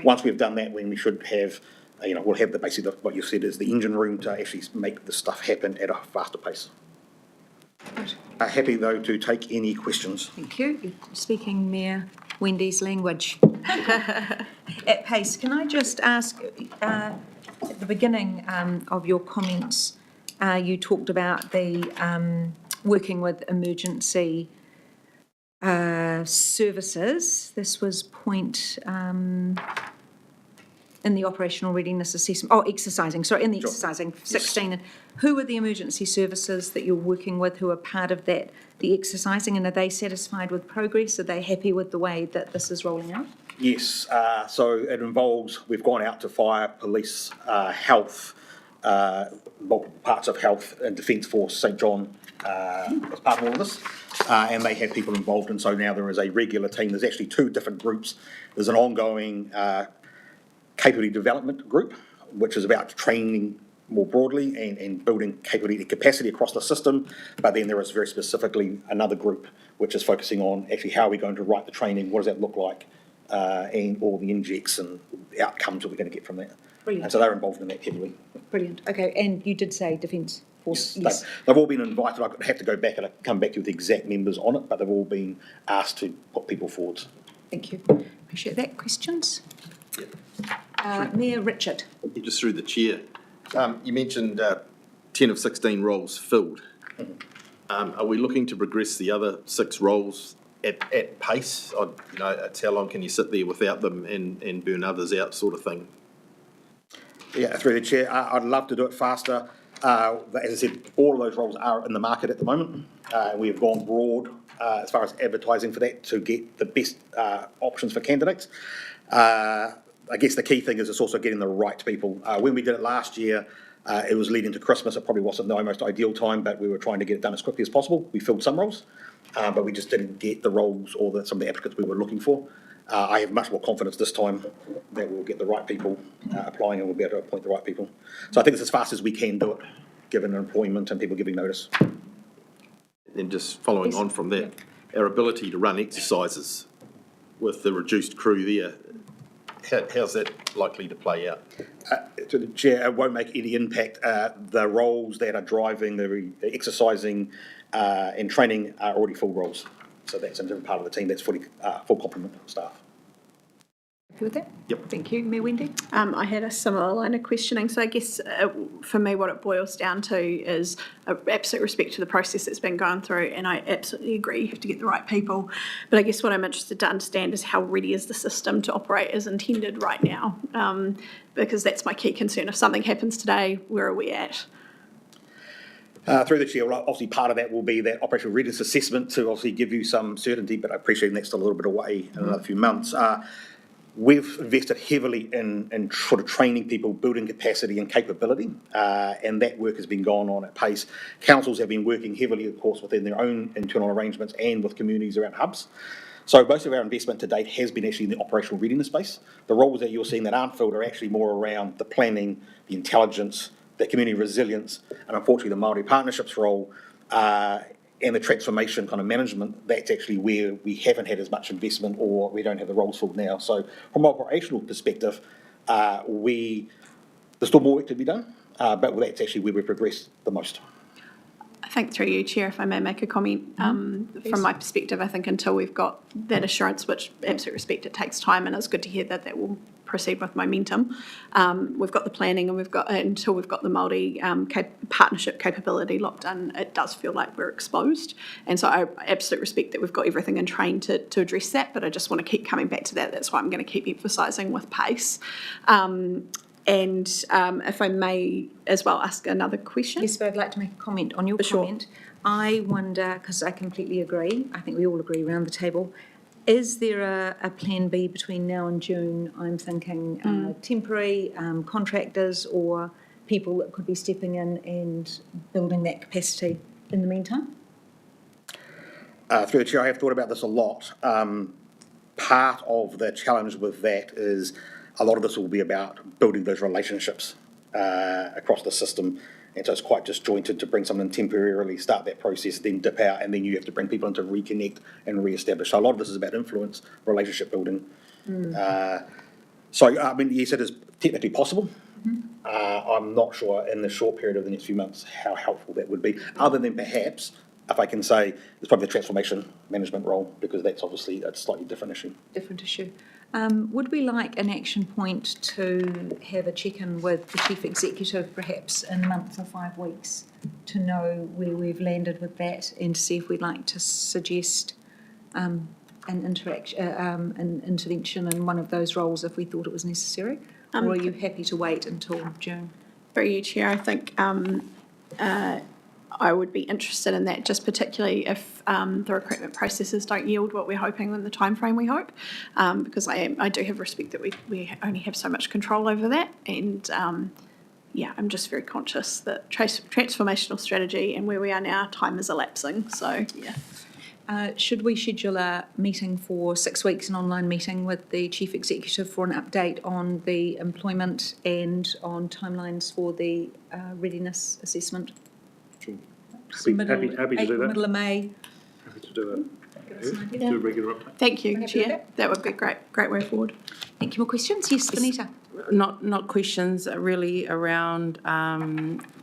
[SPEAKER 5] Once we've done that, when we should have, we'll have basically what you said is the engine room to actually make this stuff happen at a faster pace. Happy, though, to take any questions.
[SPEAKER 1] Thank you. You're speaking Mayor Wendy's language at pace. Can I just ask, at the beginning of your comments, you talked about the working with emergency services. This was point in the operational readiness assessment. Exercising. Sorry, in the exercising 16. And who are the emergency services that you're working with who are part of that, the exercising, and are they satisfied with progress? Are they happy with the way that this is rolling out?
[SPEAKER 5] Yes, so it involves, we've gone out to fire, police, health, multiple parts of health and Defence Force, St John, as part of all of this, and they have people involved, and so now there is a regular team. There's actually 2 different groups. There's an ongoing capability development group, which is about training more broadly and building capability and capacity across the system, but then there is very specifically another group which is focusing on actually how are we going to write the training, what does that look like, and all the injects and outcomes that we're going to get from that.
[SPEAKER 1] Brilliant.
[SPEAKER 5] And so they're involved in that heavily.
[SPEAKER 1] Brilliant. Okay, and you did say Defence Force.
[SPEAKER 5] Yes. They've all been invited. I have to go back and come back to you with the exact members on it, but they've all been asked to put people forward.
[SPEAKER 1] Thank you. Appreciate that. Questions? Mayor Richard.
[SPEAKER 9] Just through the chair. You mentioned 10 of 16 roles filled. Are we looking to progress the other 6 roles at pace? It's how long can you sit there without them and burn others out, sort of thing?
[SPEAKER 5] Yeah, through the chair, I'd love to do it faster. But as I said, all of those roles are in the market at the moment. We have gone broad as far as advertising for that to get the best options for candidates. I guess the key thing is it's also getting the right people. When we did it last year, it was leading to Christmas. It probably wasn't the most ideal time, but we were trying to get it done as quickly as possible. We filled some roles, but we just didn't get the roles or some of the applicants we were looking for. I have much more confidence this time that we'll get the right people applying and we'll be able to appoint the right people. So I think it's as fast as we can do it, given employment and people giving notice.
[SPEAKER 9] And just following on from that, our ability to run exercises with the reduced crew there, how's that likely to play out?
[SPEAKER 5] To the chair, it won't make any impact. The roles that are driving the exercising and training are already full roles. So that's a different part of the team. That's fully full complement of staff.
[SPEAKER 1] Happy with that?
[SPEAKER 9] Yep.
[SPEAKER 1] Thank you. Mayor Wendy?
[SPEAKER 4] I had a similar line of questioning. So I guess for me, what it boils down to is absolute respect to the process that's been going through, and I absolutely agree you have to get the right people. But I guess what I'm interested to understand is how ready is the system to operate as intended right now? Because that's my key concern. If something happens today, where are we at?
[SPEAKER 5] Through the chair, well, obviously part of that will be that operational readiness assessment to obviously give you some certainty, but I appreciate that's still a little bit away in another few months. We've invested heavily in sort of training people, building capacity and capability, and that work has been going on at pace. Councils have been working heavily, of course, within their own internal arrangements and with communities around hubs. So most of our investment to date has been actually in the operational readiness space. The roles that you're seeing that aren't filled are actually more around the planning, the intelligence, the community resilience, and unfortunately the Māori partnerships role and the transformation kind of management. That's actually where we haven't had as much investment or we don't have the roles filled now. So from an operational perspective, there's still more work to be done, but that's actually where we've progressed the most.
[SPEAKER 4] I think through you, Chair, if I may make a comment, from my perspective, I think until we've got that assurance, which absolute respect, it takes time, and it's good to hear that that will proceed with momentum. We've got the planning and we've got, until we've got the Māori partnership capability locked in, it does feel like we're exposed. And so I absolutely respect that we've got everything in train to address that, but I just want to keep coming back to that. That's why I'm going to keep emphasising with pace. And if I may as well ask another question.
[SPEAKER 1] Yes, but I'd like to make a comment on your comment. I wonder, because I completely agree, I think we all agree around the table, is there a plan B between now and June? I'm thinking temporary contractors or people that could be stepping in and building that capacity in the meantime?
[SPEAKER 5] Through the chair, I have thought about this a lot. Part of the challenge with that is a lot of this will be about building those relationships across the system. And so it's quite disjointed to bring someone in temporarily, start that process, then dip out, and then you have to bring people in to reconnect and re-establish. So a lot of this is about influence, relationship building. So, I mean, yes, it is technically possible. I'm not sure in the short period of the next few months how helpful that would be, other than perhaps, if I can say, it's probably the transformation management role, because that's obviously a slightly different issue.
[SPEAKER 1] Different issue. Would we like an action point to have a check-in with the Chief Executive perhaps in a month or 5 weeks to know where we've landed with that and to see if we'd like to suggest an intervention in one of those roles if we thought it was necessary? Or are you happy to wait until June?
[SPEAKER 4] For you, Chair, I think I would be interested in that, just particularly if the recruitment processes don't yield what we're hoping in the timeframe we hope, because I do have respect that we only have so much control over that, and I'm just very conscious that transformational strategy and where we are now, time is elapsing, so yeah.
[SPEAKER 1] Should we schedule a meeting for 6 weeks, an online meeting with the Chief Executive for an update on the employment and on timelines for the readiness assessment?
[SPEAKER 6] Happy to do that.
[SPEAKER 1] Middle of May.
[SPEAKER 6] Happy to do
[SPEAKER 1] Yeah.
[SPEAKER 6] do a regular update.
[SPEAKER 4] Thank you,
[SPEAKER 1] Okay,
[SPEAKER 4] Chair. That would be great way forward.
[SPEAKER 1] Thank you. More questions? Yes, Benita.
[SPEAKER 3] Not questions, really around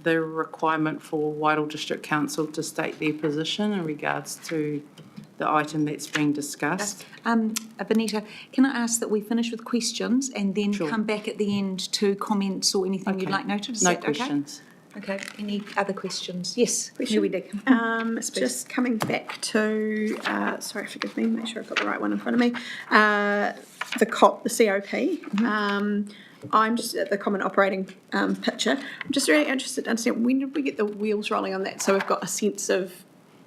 [SPEAKER 3] the requirement for Wairoa District Council to state their position in regards to the item that's being discussed.
[SPEAKER 1] Benita, can I ask that we finish with questions and then come back at the end to comments or anything you'd like noted? Is
[SPEAKER 3] No
[SPEAKER 1] that
[SPEAKER 3] questions.
[SPEAKER 1] Okay. Any other questions? Yes.
[SPEAKER 4] Question.
[SPEAKER 1] We did.
[SPEAKER 4] Just coming back to, sorry, forgive me, make sure I've got the right one in front of me. The COP, the COP. I'm just at the common operating picture. I'm just really interested to understand, when did we get the wheels rolling on that? So we've got a sense of,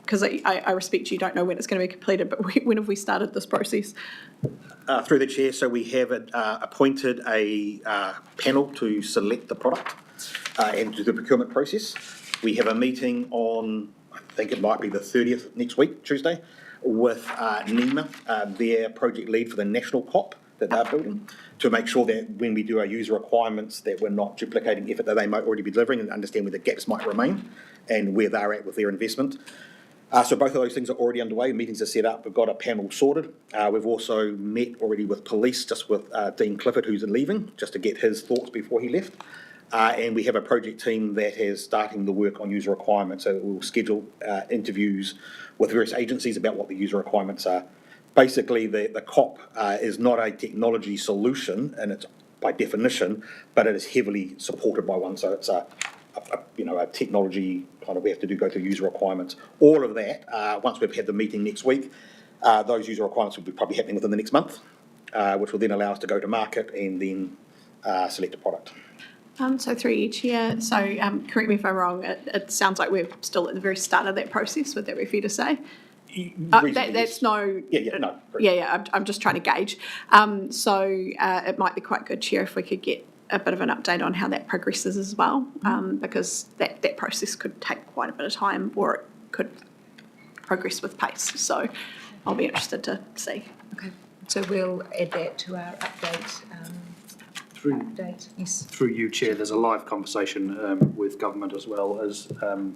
[SPEAKER 4] because I respect you don't know when it's going to be completed, but when have we started this process?
[SPEAKER 5] Through the chair, so we have appointed a panel to select the product and do the procurement process. We have a meeting on, I think it might be the 30th next week, Tuesday, with NEMA, their project lead for the national COP that they're building, to make sure that when we do our user requirements that we're not duplicating effort that they might already be delivering, and understand where the gaps might remain and where they're at with their investment. So both of those things are already underway. Meetings are set up. We've got a panel sorted. We've also met already with police, just with Dean Clifford, who's leaving, just to get his thoughts before he left. And we have a project team that is starting the work on user requirements. So we'll schedule interviews with various agencies about what the user requirements are. Basically, the COP is not a technology solution, and it's by definition, but it is heavily supported by one. So it's a technology kind of, we have to go through user requirements. All of that, once we've had the meeting next week, those user requirements will be probably happening within the next month, which will then allow us to go to market and then select a product.
[SPEAKER 4] So through you, Chair, so correct me if I'm wrong, it sounds like we're still at the very start of that process. Would that be fair to say? That's no. I'm just trying to gauge. So it might be quite good, Chair, if we could get a bit of an update on how that progresses as well, because that process could take quite a bit of time, or it could progress with pace. So I'll be interested to see.
[SPEAKER 1] Okay, so we'll add that to our update.
[SPEAKER 6] Through you, Chair, there's a live conversation with government as well as the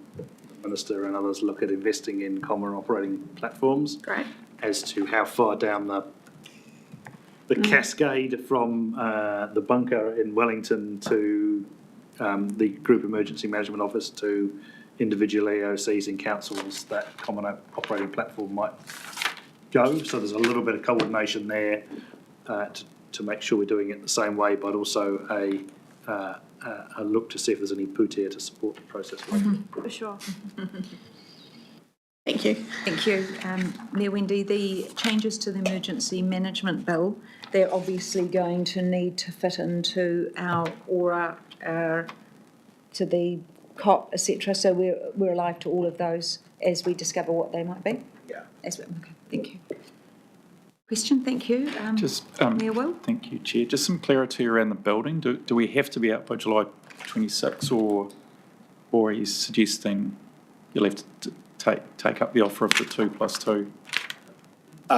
[SPEAKER 6] Minister and others look at investing in common operating platforms.
[SPEAKER 4] Great.
[SPEAKER 6] As to how far down the cascade from the bunker in Wellington to the Group Emergency Management Office to individual AOCs and councils, that common operating platform might go. So there's a little bit of coordination there to make sure we're doing it the same way, but also a look to see if there's any pūtea to support the process.
[SPEAKER 4] For sure. Thank you.
[SPEAKER 1] Thank you. Mayor Wendy, the changes to the emergency management bill, they're obviously going to need to fit into our aura, to the COP, etc. So we're alive to all of those as we discover what they might be.
[SPEAKER 5] Yeah.
[SPEAKER 1] Okay, thank you. Question, thank you. Mayor Will?
[SPEAKER 7] Thank you, Chair. Just some clarity around the building. Do we have to be out by July 26, or are you suggesting you'll have to take up the offer of the 2+2?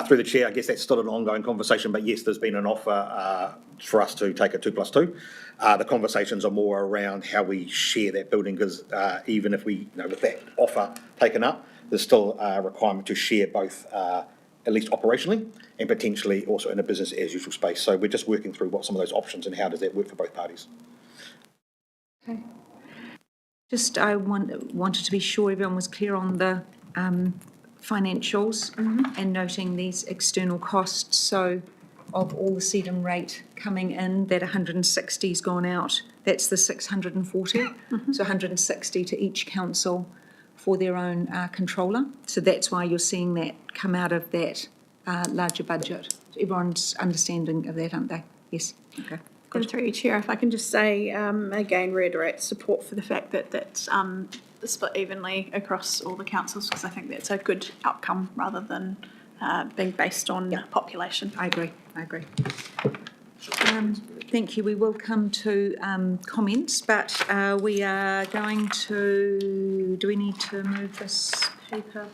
[SPEAKER 5] Through the chair, I guess that's still an ongoing conversation, but yes, there's been an offer for us to take a 2+2. The conversations are more around how we share that building, because even if we, with that offer taken up, there's still a requirement to share both, at least operationally, and potentially also in a business as usual space. So we're just working through what some of those options and how does that work for both parties.
[SPEAKER 1] Okay. Just I wanted to be sure everyone was clear on the financials and noting these external costs. So of all the CDEM rate coming in, that 160's gone out. That's the 640. So 160 to each council for their own controller. So that's why you're seeing that come out of that larger budget. Everyone's understanding of that, aren't they? Yes. Okay.
[SPEAKER 4] And through you, Chair, if I can just say, again, reiterate support for the fact that that's split evenly across all the councils, because I think that's a good outcome rather than being based on population.
[SPEAKER 1] I agree. Thank you. We will come to comments, but we are going to, do we need to move this paper?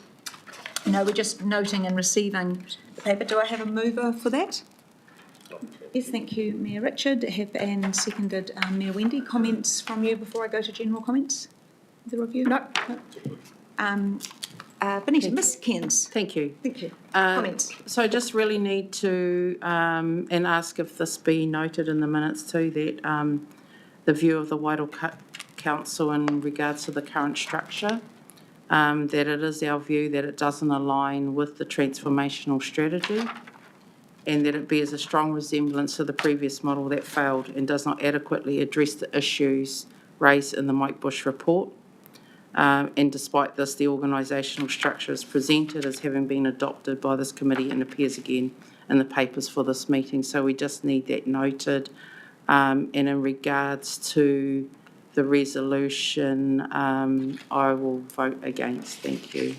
[SPEAKER 1] No, we're just noting and receiving the paper. Do I have a mover for that? Yes, thank you, Mayor Richard. And seconded Mayor Wendy. Comments from you before I go to general comments? Either of you? No. Benita, Ms. Cairns.
[SPEAKER 3] Thank you.
[SPEAKER 1] Thank you. Comments?
[SPEAKER 3] So I just really need to, and ask if this be noted in the minutes too, that the view of the Wairoa Council in regards to the current structure, that it is our view that it doesn't align with the transformational strategy, and that it bears a strong resemblance to the previous model that failed and does not adequately address the issues raised in the Mike Bush report. And despite this, the organisational structure is presented as having been adopted by this committee and appears again in the papers for this meeting. So we just need that noted And in regards to the resolution, I will vote against. Thank you.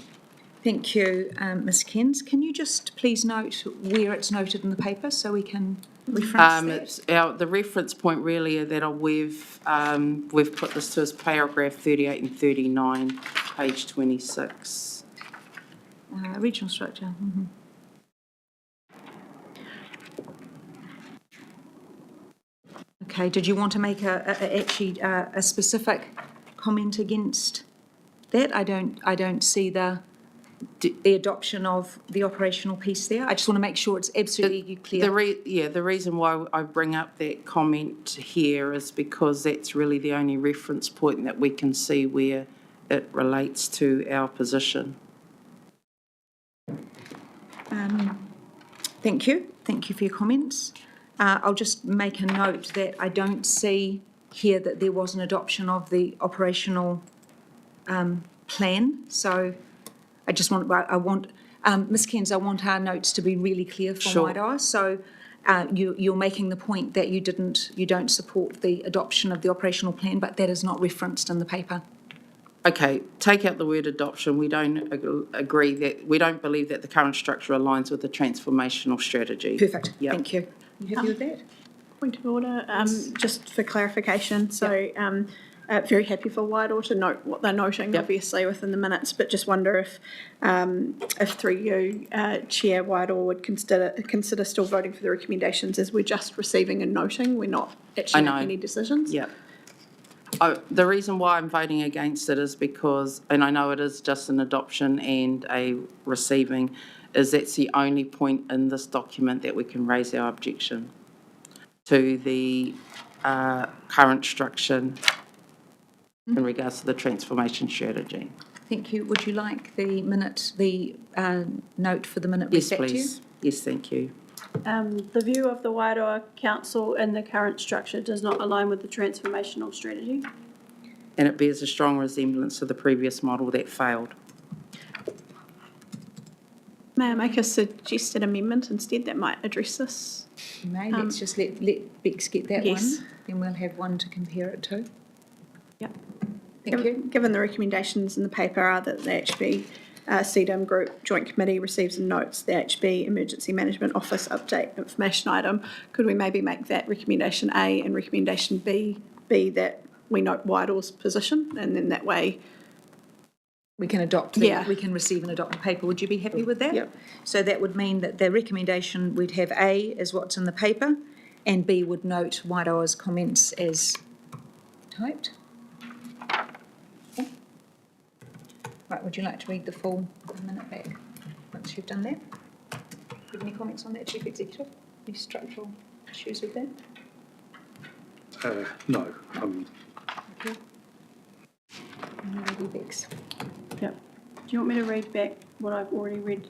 [SPEAKER 1] Thank you, Ms Kens. Can you just please note where it's noted in the paper so we can reference that?
[SPEAKER 3] The reference point really that we've put this to as paragraph 38 and 39, page 26.
[SPEAKER 1] Regional structure. Mm-hmm. Okay, did you want to make a specific comment against that? I don't see the adoption of the operational piece there. I just want to make sure it's absolutely clear.
[SPEAKER 3] The reason why I bring up that comment here is because that's really the only reference point that we can see where it relates to our position.
[SPEAKER 1] Thank you. Thank you for your comments. I'll just make a note that I don't see here that there was an adoption of the operational plan. So I want Ms Kens, I want our notes to be really clear for
[SPEAKER 3] Sure.
[SPEAKER 1] Wairoa. So you're making the point that you don't support the adoption of the operational plan, but that is not referenced in the paper.
[SPEAKER 3] Okay, take out the word adoption. We don't we don't believe that the current structure aligns with the transformational strategy.
[SPEAKER 1] Perfect.
[SPEAKER 3] Yep.
[SPEAKER 1] Thank you. You happy with that?
[SPEAKER 4] Point of order, just for clarification, so very happy for Wairoa to note what they're noting, obviously, within the minutes, but just wonder if through you, Chair, Wairoa would consider still voting for the recommendations as we're just receiving and noting, we're not actually making any decisions.
[SPEAKER 3] Yeah. The reason why I'm voting against it is because, and I know it is just an adoption and a receiving, is that's the only point in this document that we can raise our objection to the current structure in regards to the transformation strategy.
[SPEAKER 1] Thank you. Would you like the note for the minute read
[SPEAKER 3] Yes,
[SPEAKER 1] back to you?
[SPEAKER 3] please. Yes, thank you.
[SPEAKER 4] The view of the Wairoa Council in the current structure does not align with the transformational strategy.
[SPEAKER 3] And it bears a strong resemblance to the previous model that failed.
[SPEAKER 4] May I make a suggested amendment instead that might address this?
[SPEAKER 1] You may. Let's just let Bex get that
[SPEAKER 4] Yes.
[SPEAKER 1] one. Then we'll have one to compare it to.
[SPEAKER 4] Yep.
[SPEAKER 1] Thank you.
[SPEAKER 4] Given the recommendations in the paper are that the HB CDEM Group Joint Committee receives and notes the HB Emergency Management Office update information item, could we maybe make that recommendation A and recommendation B that we note Wairoa's position, and then that way
[SPEAKER 1] we can we can receive and adopt the paper. Would you be happy with that?
[SPEAKER 4] Yep.
[SPEAKER 1] So that would mean that the recommendation, we'd have A is what's in the paper, and B would note Wairoa's comments as typed. Okay. Right, would you like to read the full minute back once you've done that? Do you have any comments on that, Chief Executive? Any structural issues with that?
[SPEAKER 6] No.
[SPEAKER 1] Okay. Maybe Bex.
[SPEAKER 4] Yep. Do you want me to read back what I've already read?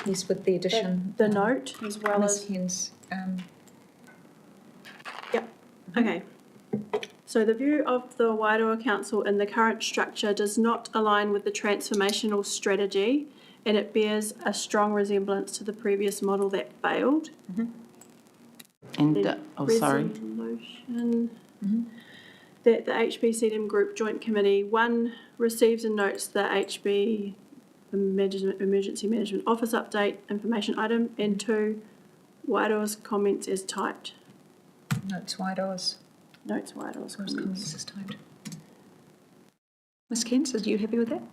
[SPEAKER 1] Yes, with the addition.
[SPEAKER 4] The note as well
[SPEAKER 1] Ms.
[SPEAKER 4] as...
[SPEAKER 1] Hens,
[SPEAKER 4] Yep, okay. So the view of the Wairoa Council in the current structure does not align with the transformational strategy, and it bears a strong resemblance to the previous model that failed.
[SPEAKER 3] And, sorry.
[SPEAKER 4] Resolution that the HB CDEM Group Joint Committee, 1, receives and notes the HB Emergency Management Office update information item, and 2, Wairoa's comments as typed.
[SPEAKER 1] notes Wairoa's.
[SPEAKER 4] Notes Wairoa's
[SPEAKER 1] Comments
[SPEAKER 4] comments.
[SPEAKER 1] as typed. Ms. Kens, are you happy with that?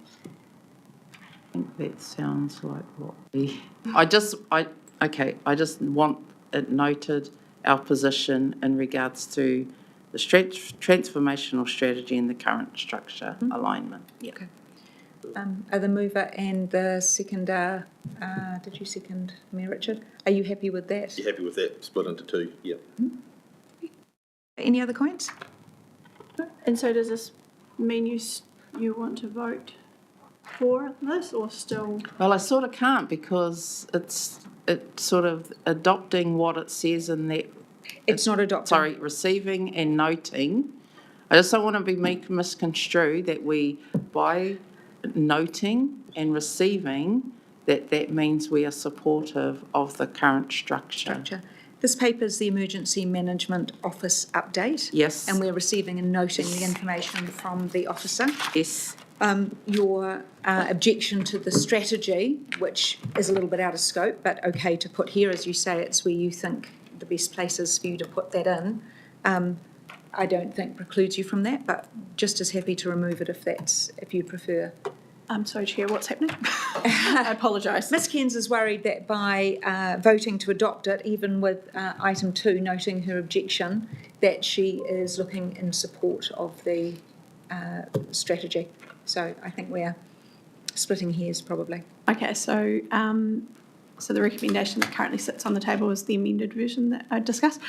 [SPEAKER 3] I think that sounds like what we... I just want it noted, our position in regards to the transformational strategy and the current structure alignment. Yeah.
[SPEAKER 1] Okay. Are the mover and the seconder, did you second Mayor Richard? Are you happy with that?
[SPEAKER 9] You happy with that, split into 2? Yep.
[SPEAKER 1] Any other comments?
[SPEAKER 4] And so does this mean you want to vote for this, or still?
[SPEAKER 3] Well, I sort of can't, because it's sort of adopting what it says in that.
[SPEAKER 1] It's not adopted.
[SPEAKER 3] Sorry, receiving and noting. I just don't want to be misconstrued that we, by noting and receiving, that means we are supportive of the current structure.
[SPEAKER 1] This paper is the Emergency Management Office update.
[SPEAKER 3] Yes.
[SPEAKER 1] And we're receiving and noting the information from the officer.
[SPEAKER 3] Yes.
[SPEAKER 1] Your objection to the strategy, which is a little bit out of scope, but okay to put here, as you say, it's where you think the best places for you to put that in. I don't think precludes you from that, but just as happy to remove it if you prefer.
[SPEAKER 4] I'm sorry, Chair, what's happening? I apologise.
[SPEAKER 1] Ms Cairns is worried that by voting to adopt it, even with item 2 noting her objection, that she is looking in support of the strategy. So I think we're splitting hairs probably.
[SPEAKER 4] Okay, so the recommendation that currently sits on the table is the amended version that I discussed.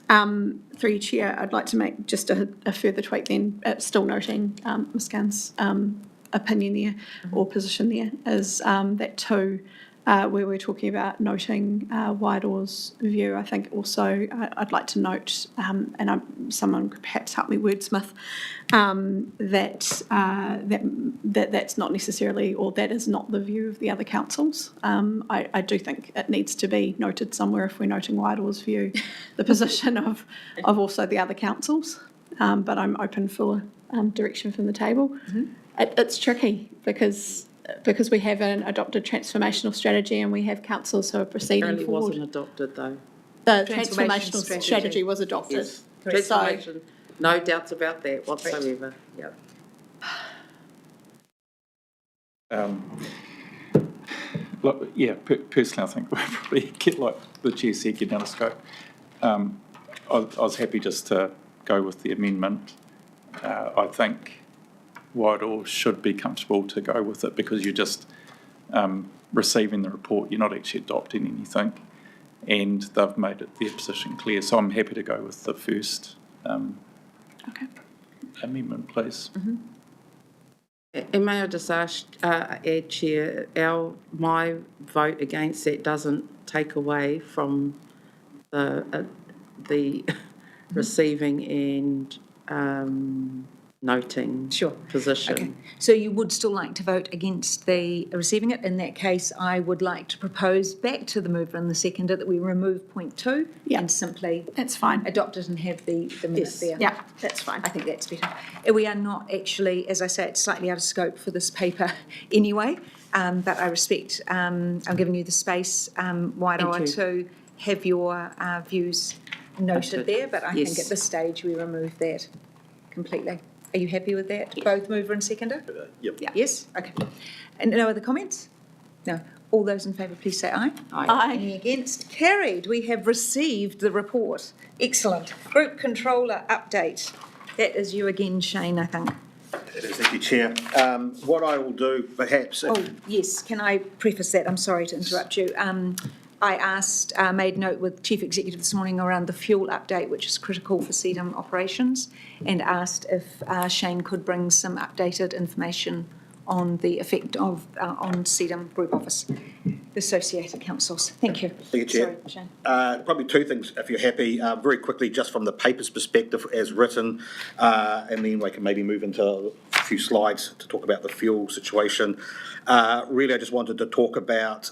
[SPEAKER 4] Through you, Chair, I'd like to make just a further tweak then, still noting Ms Gunn's opinion there or position there, is that too, where we're talking about noting Wairoa's view, I think also I'd like to note, and someone could perhaps help me wordsmith, that's not necessarily, or that is not the view of the other councils. I do think it needs to be noted somewhere if we're noting Wairoa's view, the position of also the other councils, but I'm open for direction from the table. It's tricky because we haven't adopted transformational strategy and we have councils who are proceeding
[SPEAKER 3] Apparently
[SPEAKER 4] forward.
[SPEAKER 3] wasn't adopted though.
[SPEAKER 4] The
[SPEAKER 1] Transformation
[SPEAKER 4] transformational strategy was adopted.
[SPEAKER 3] Yes. Transformation, no doubts about that whatsoever. Yep.
[SPEAKER 7] Look, yeah, personally, I think we'll probably get, like the chair said, get down a scope. I was happy just to go with the amendment. I think Wairoa should be comfortable to go with it because you're just receiving the report, you're not actually adopting anything, and they've made it their position clear. So I'm happy to go with the first amendment, please.
[SPEAKER 3] And may I just ask, add, Chair, my vote against that doesn't take away from the receiving and noting position.
[SPEAKER 1] Okay. So you would still like to vote against the receiving it? In that case, I would like to propose back to the mover and the seconder that we remove point 2 and simply
[SPEAKER 4] that's fine.
[SPEAKER 1] adopt it and have the minutes there.
[SPEAKER 4] Yeah, that's fine.
[SPEAKER 1] I think that's better. We are not actually, as I say, it's slightly out of scope for this paper anyway, but I respect, I'm giving you the space, Wairoa, to have your views noted there, but I think at this stage we remove that completely. Are you happy with that? Both mover and seconder?
[SPEAKER 9] Yep.
[SPEAKER 1] Yeah. Yes? Okay. And no other comments? No. All those in favour, please say aye.
[SPEAKER 4] Aye.
[SPEAKER 1] Any against? Carried. We have received the report. Excellent. Group Controller update. That is you again, Shane, I think.
[SPEAKER 5] It is, thank you, Chair. What I will do, perhaps...
[SPEAKER 1] Oh, yes. Can I preface that? I'm sorry to interrupt you. I made note with Chief Executive this morning around the fuel update, which is critical for CDEM operations, and asked if Shane could bring some updated information on the effect of on CDEM Group Office, the associated councils. Thank you.
[SPEAKER 5] Thank you, Chair.
[SPEAKER 1] Sorry, Shane.
[SPEAKER 5] Probably two things, if you're happy. Very quickly, just from the paper's perspective as written, and then we can maybe move into a few slides to talk about the fuel situation. Really, I just wanted to talk about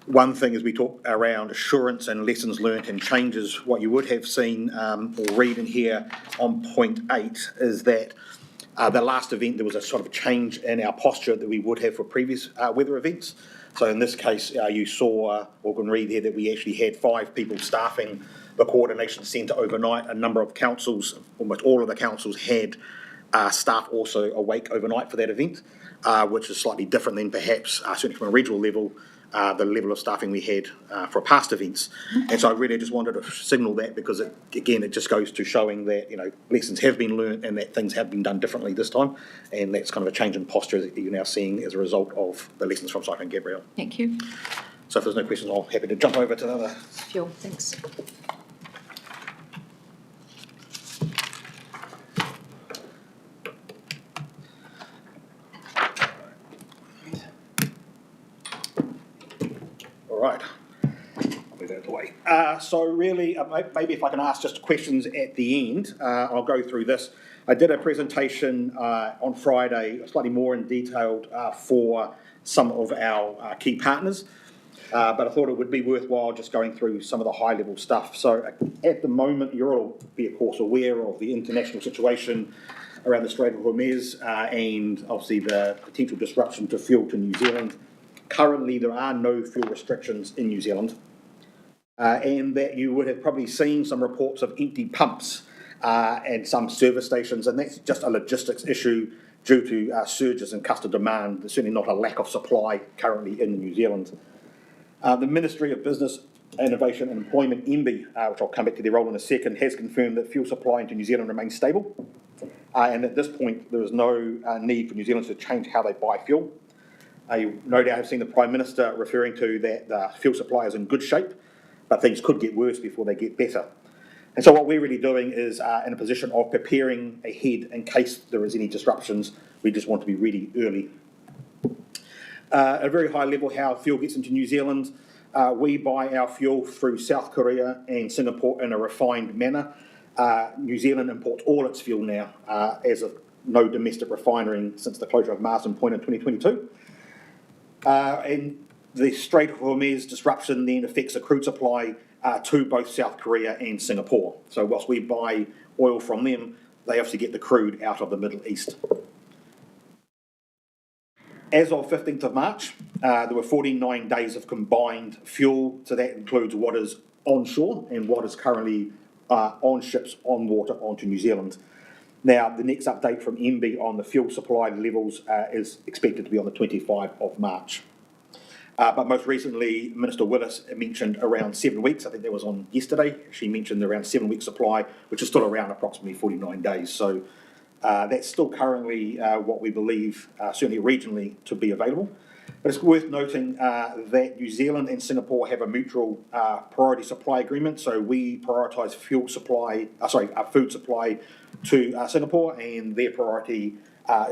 [SPEAKER 5] one thing as we talk around assurance and lessons learnt and changes. What you would have seen or read in here on point 8 is that the last event there was a sort of change in our posture that we would have for previous weather events. So in this case, you saw or can read here that we actually had 5 people staffing the coordination centre overnight. A number of councils, almost all of the councils, had staff also awake overnight for that event, which is slightly different than perhaps, certainly from a regional level, the level of staffing we had for past events. And so I really just wanted to signal that because, it just goes to showing that, lessons have been learned and that things have been done differently this time. And that's kind of a change in posture that you're now seeing as a result of the lessons from Cyclone Gabrielle.
[SPEAKER 1] Thank you.
[SPEAKER 5] So if there's no questions, I'm happy to jump over to the other.
[SPEAKER 1] Fuel, thanks.
[SPEAKER 5] All right. I'll move out of the way. So really, maybe if I can ask just questions at the end, I'll go through this. I did a presentation on Friday, slightly more in detail for some of our key partners. But I thought it would be worthwhile just going through some of the high-level stuff. So at the moment, you're all, of course, aware of the international situation around the Strait of Hormuz and obviously the potential disruption to fuel to New Zealand. Currently, there are no fuel restrictions in New Zealand, and that you would have probably seen some reports of empty pumps and some service stations, and that's just a logistics issue due to surges in customer demand. There's certainly not a lack of supply currently in New Zealand. The Ministry of Business, Innovation and Employment, MB, which I'll come back to their role in a second, has confirmed that fuel supply into New Zealand remains stable. And at this point, there is no need for New Zealanders to change how they buy fuel. You no doubt have seen the Prime Minister referring to that the fuel supply is in good shape, but things could get worse before they get better. And so what we're really doing is in a position of preparing ahead in case there is any disruptions. We just want to be ready early. At a very high level, how fuel gets into New Zealand. We buy our fuel through South Korea and Singapore in a refined manner. New Zealand imports all its fuel now, as of no domestic refinery since the closure of Marsden Point in 2022. And the Strait of Hormuz disruption then affects the crude supply to both South Korea and Singapore. So whilst we buy oil from them, they obviously get the crude out of the Middle East. As of 15th of March, there were 49 days of combined fuel, so that includes what is onshore and what is currently on ships, on water, onto New Zealand. Now, the next update from MB on the fuel supply levels is expected to be on the 25th of March. But most recently, Minister Willis mentioned around 7 weeks. I think that was on yesterday. She mentioned around 7 weeks supply, which is still around approximately 49 days. So that's still currently what we believe, certainly regionally, to be available. But it's worth noting that New Zealand and Singapore have a mutual priority supply agreement. So we prioritise food supply to Singapore, and their priority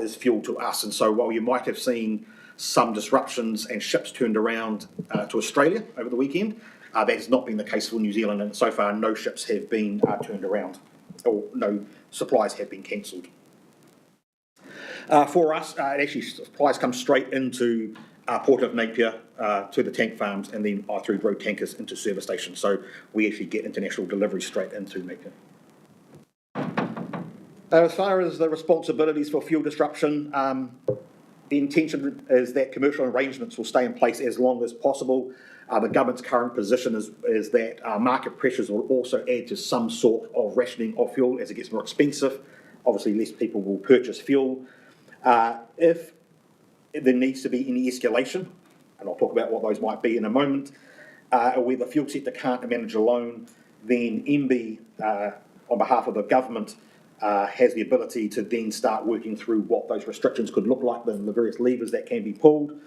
[SPEAKER 5] is fuel to us. And so while you might have seen some disruptions and ships turned around to Australia over the weekend, that has not been the case for New Zealand, and so far no ships have been turned around, or no supplies have been cancelled. For us, actually supplies come straight into Port of Napier to the tank farms, and then through road tankers into service stations. So we actually get international delivery straight into Napier. As far as the responsibilities for fuel disruption, the intention is that commercial arrangements will stay in place as long as possible. The government's current position is that market pressures will also add to some sort of rationing of fuel as it gets more expensive. Obviously, less people will purchase fuel. If there needs to be any escalation, and I'll talk about what those might be in a moment, where the fuel sector can't manage alone, then MB, on behalf of the government, has the ability to then start working through what those restrictions could look like, the various levers that can be pulled,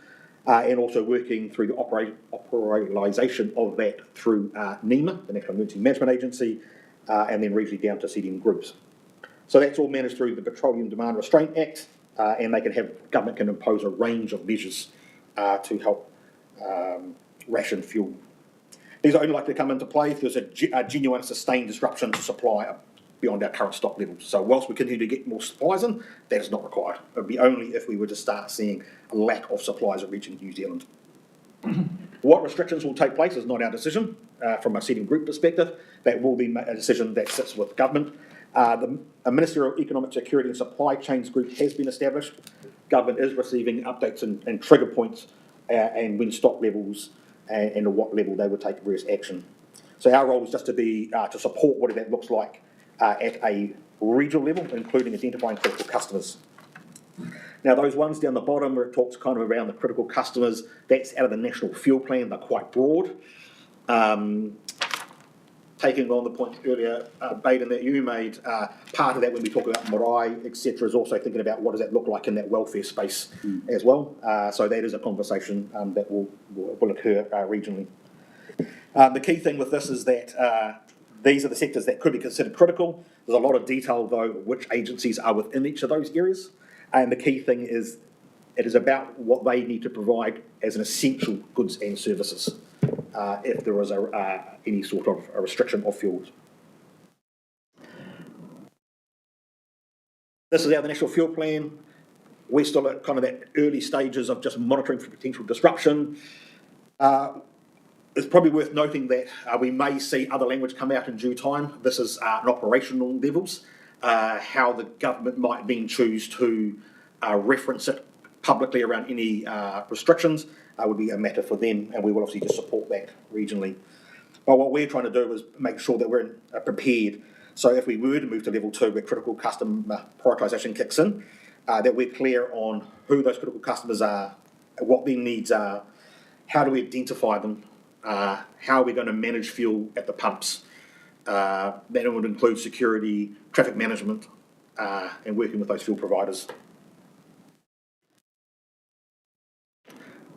[SPEAKER 5] and also working through the operationalisation of that through NEMA, the National Emergency Management Agency, and then regionally down to CDEM groups. So that's all managed through the Petroleum Demand Restraint Act, and government can impose a range of measures to help ration fuel. These are only likely to come into play if there's a genuine sustained disruption to supply beyond our current stock levels. So whilst we continue to get more supplies in, that is not required. It would be only if we were to start seeing a lack of supplies reaching New Zealand. What restrictions will take place is not our decision from a CDEM group perspective. That will be a decision that sits with government. A Ministerial Economic Security and Supply Chains group has been established. Government is receiving updates and trigger points and when stock levels and at what level they would take various action. So our role is just to support what that looks like at a regional level, including identifying critical customers. Now, those ones down the bottom where it talks kind of around the critical customers, that's out of the National Fuel Plan. They're quite broad. Taking on the point earlier, Baden, that you made, part of that when we talk about marae, etc., is also thinking about what does that look like in that welfare space as well. So that is a conversation that will occur regionally. The key thing with this is that these are the sectors that could be considered critical. There's a lot of detail, though, which agencies are within each of those areas. And the key thing is it is about what they need to provide as an essential goods and services if there is any sort of a restriction of fuels. This is our National Fuel Plan. We're still at kind of that early stages of just monitoring for potential disruption. It's probably worth noting that we may see other language come out in due time. This is at operational levels. How the government might then choose to reference it publicly around any restrictions would be a matter for them, and we will obviously just support that regionally. But what we're trying to do is make sure that we're prepared. So if we were to move to level 2, where critical customer prioritisation kicks in, that we're clear on who those critical customers are, what their needs are, how do we identify them, how are we going to manage fuel at the pumps. That would include security, traffic management, and working with those fuel providers.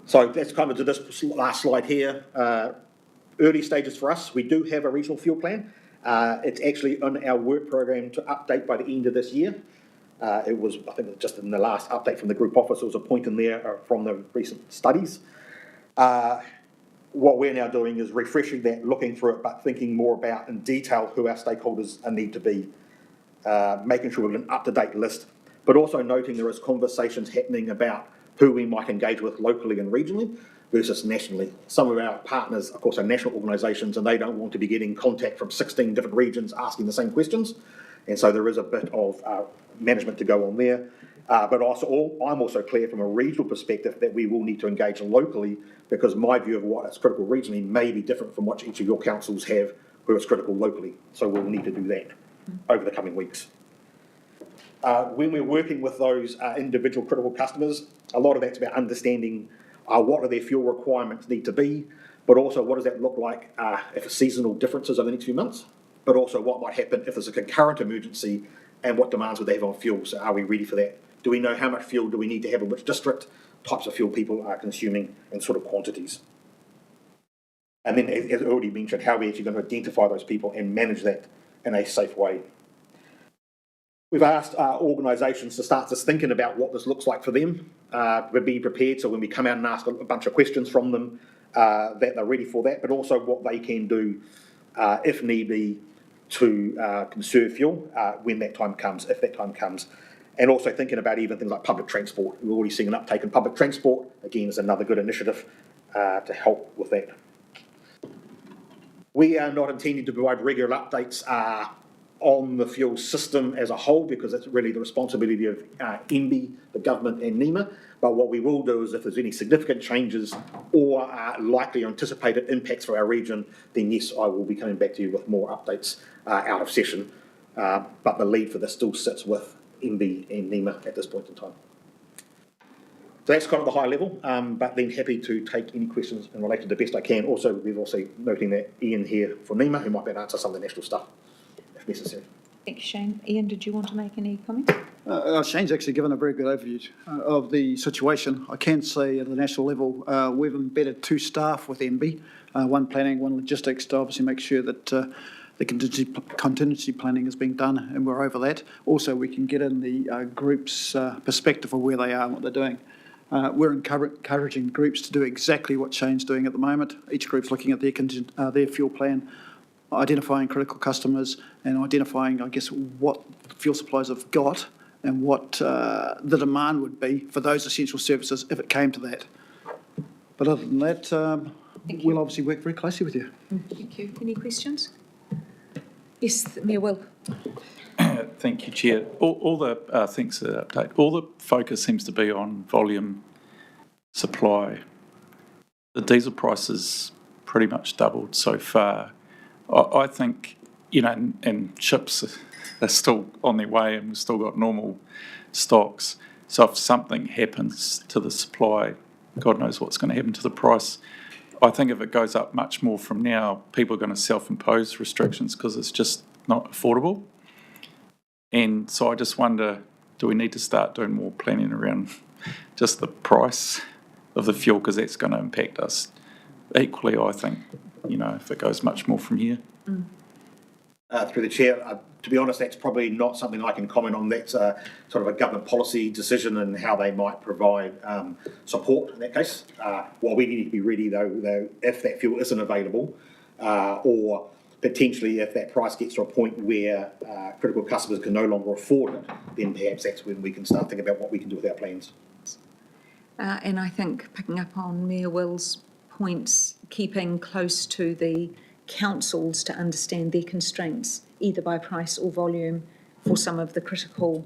[SPEAKER 5] So let's kind of do this last slide here. Early stages for us, we do have a regional fuel plan. It's actually on our work program to update by the end of this year. It was, I think, just in the last update from the group office, there was a point in there from the recent studies. What we're now doing is refreshing that, looking through it, but thinking more about in detail who our stakeholders need to be, making sure we've got an up-to-date list, but also noting there is conversations happening about who we might engage with locally and regionally versus nationally. Some of our partners, of course, are national organisations, and they don't want to be getting contact from 16 different regions asking the same questions. And so there is a bit of management to go on there. But also, I'm also clear from a regional perspective that we will need to engage locally, because my view of what is critical regionally may be different from what each of your councils have who is critical locally. So we'll need to do that over the coming weeks. When we're working with those individual critical customers, a lot of that's about understanding what do their fuel requirements need to be, but also what does that look like if a seasonal differences over the next few months, but also what might happen if there's a concurrent emergency and what demands would they have on fuel. So are we ready for that? Do we know how much fuel do we need to have in which district, types of fuel people are consuming, and sort of quantities? And then, as already mentioned, how are we actually going to identify those people and manage that in a safe way? We've asked organisations to start just thinking about what this looks like for them. We're being prepared, so when we come out and ask a bunch of questions from them, that they're ready for that, but also what they can do, if need be, to conserve fuel when that time comes, if that time comes. And also thinking about even things like public transport. We're already seeing an uptake in public transport. Again, is another good initiative to help with that. We are not intending to provide regular updates on the fuel system as a whole, because it's really the responsibility of NB, the government, and NEMA. But what we will do is if there's any significant changes or likely anticipated impacts for our region, then yes, I will be coming back to you with more updates out of session. But the lead for this still sits with NB and NEMA at this point in time. So that's kind of the high level, but then happy to take any questions and relate to the best I can. Also, we're also noting that Ian here for NEMA, who might be able to answer some of the national stuff if necessary.
[SPEAKER 1] Thank you, Shane. Ian, did you want to make any comments?
[SPEAKER 10] Shane's actually given a very good overview of the situation. I can say at the national level, we've embedded 2 staff with NB, one planning, one logistics, to obviously make sure that the contingency planning is being done, and we're over that. Also, we can get in the group's perspective of where they are and what they're doing. We're encouraging groups to do exactly what Shane's doing at the moment. Each group's looking at their fuel plan, identifying critical customers and identifying, I guess, what fuel suppliers have got and what the demand would be for those essential services if it came to that. But other than that, we'll obviously work very closely with you.
[SPEAKER 1] Thank you. Any questions? Yes, Mayor Will.
[SPEAKER 7] Thank you, Chair. Thanks for the update. All the focus seems to be on volume supply. The diesel prices pretty much doubled so far. I think, and ships are still on their way and we've still got normal stocks. So if something happens to the supply, God knows what's going to happen to the price. I think if it goes up much more from now, people are going to self-impose restrictions because it's just not affordable. And so I just wonder, do we need to start doing more planning around just the price of the fuel, because that's going to impact us equally, I think, if it goes much more from here.
[SPEAKER 5] Through the chair, to be honest, that's probably not something I can comment on. That's sort of a government policy decision and how they might provide support in that case. What we need to be ready, though, if that fuel isn't available, or potentially if that price gets to a point where critical customers can no longer afford it, then perhaps that's when we can start thinking about what we can do with our plans.
[SPEAKER 1] And I think, picking up on Mayor Will's points, keeping close to the councils to understand their constraints, either by price or volume, for some of the critical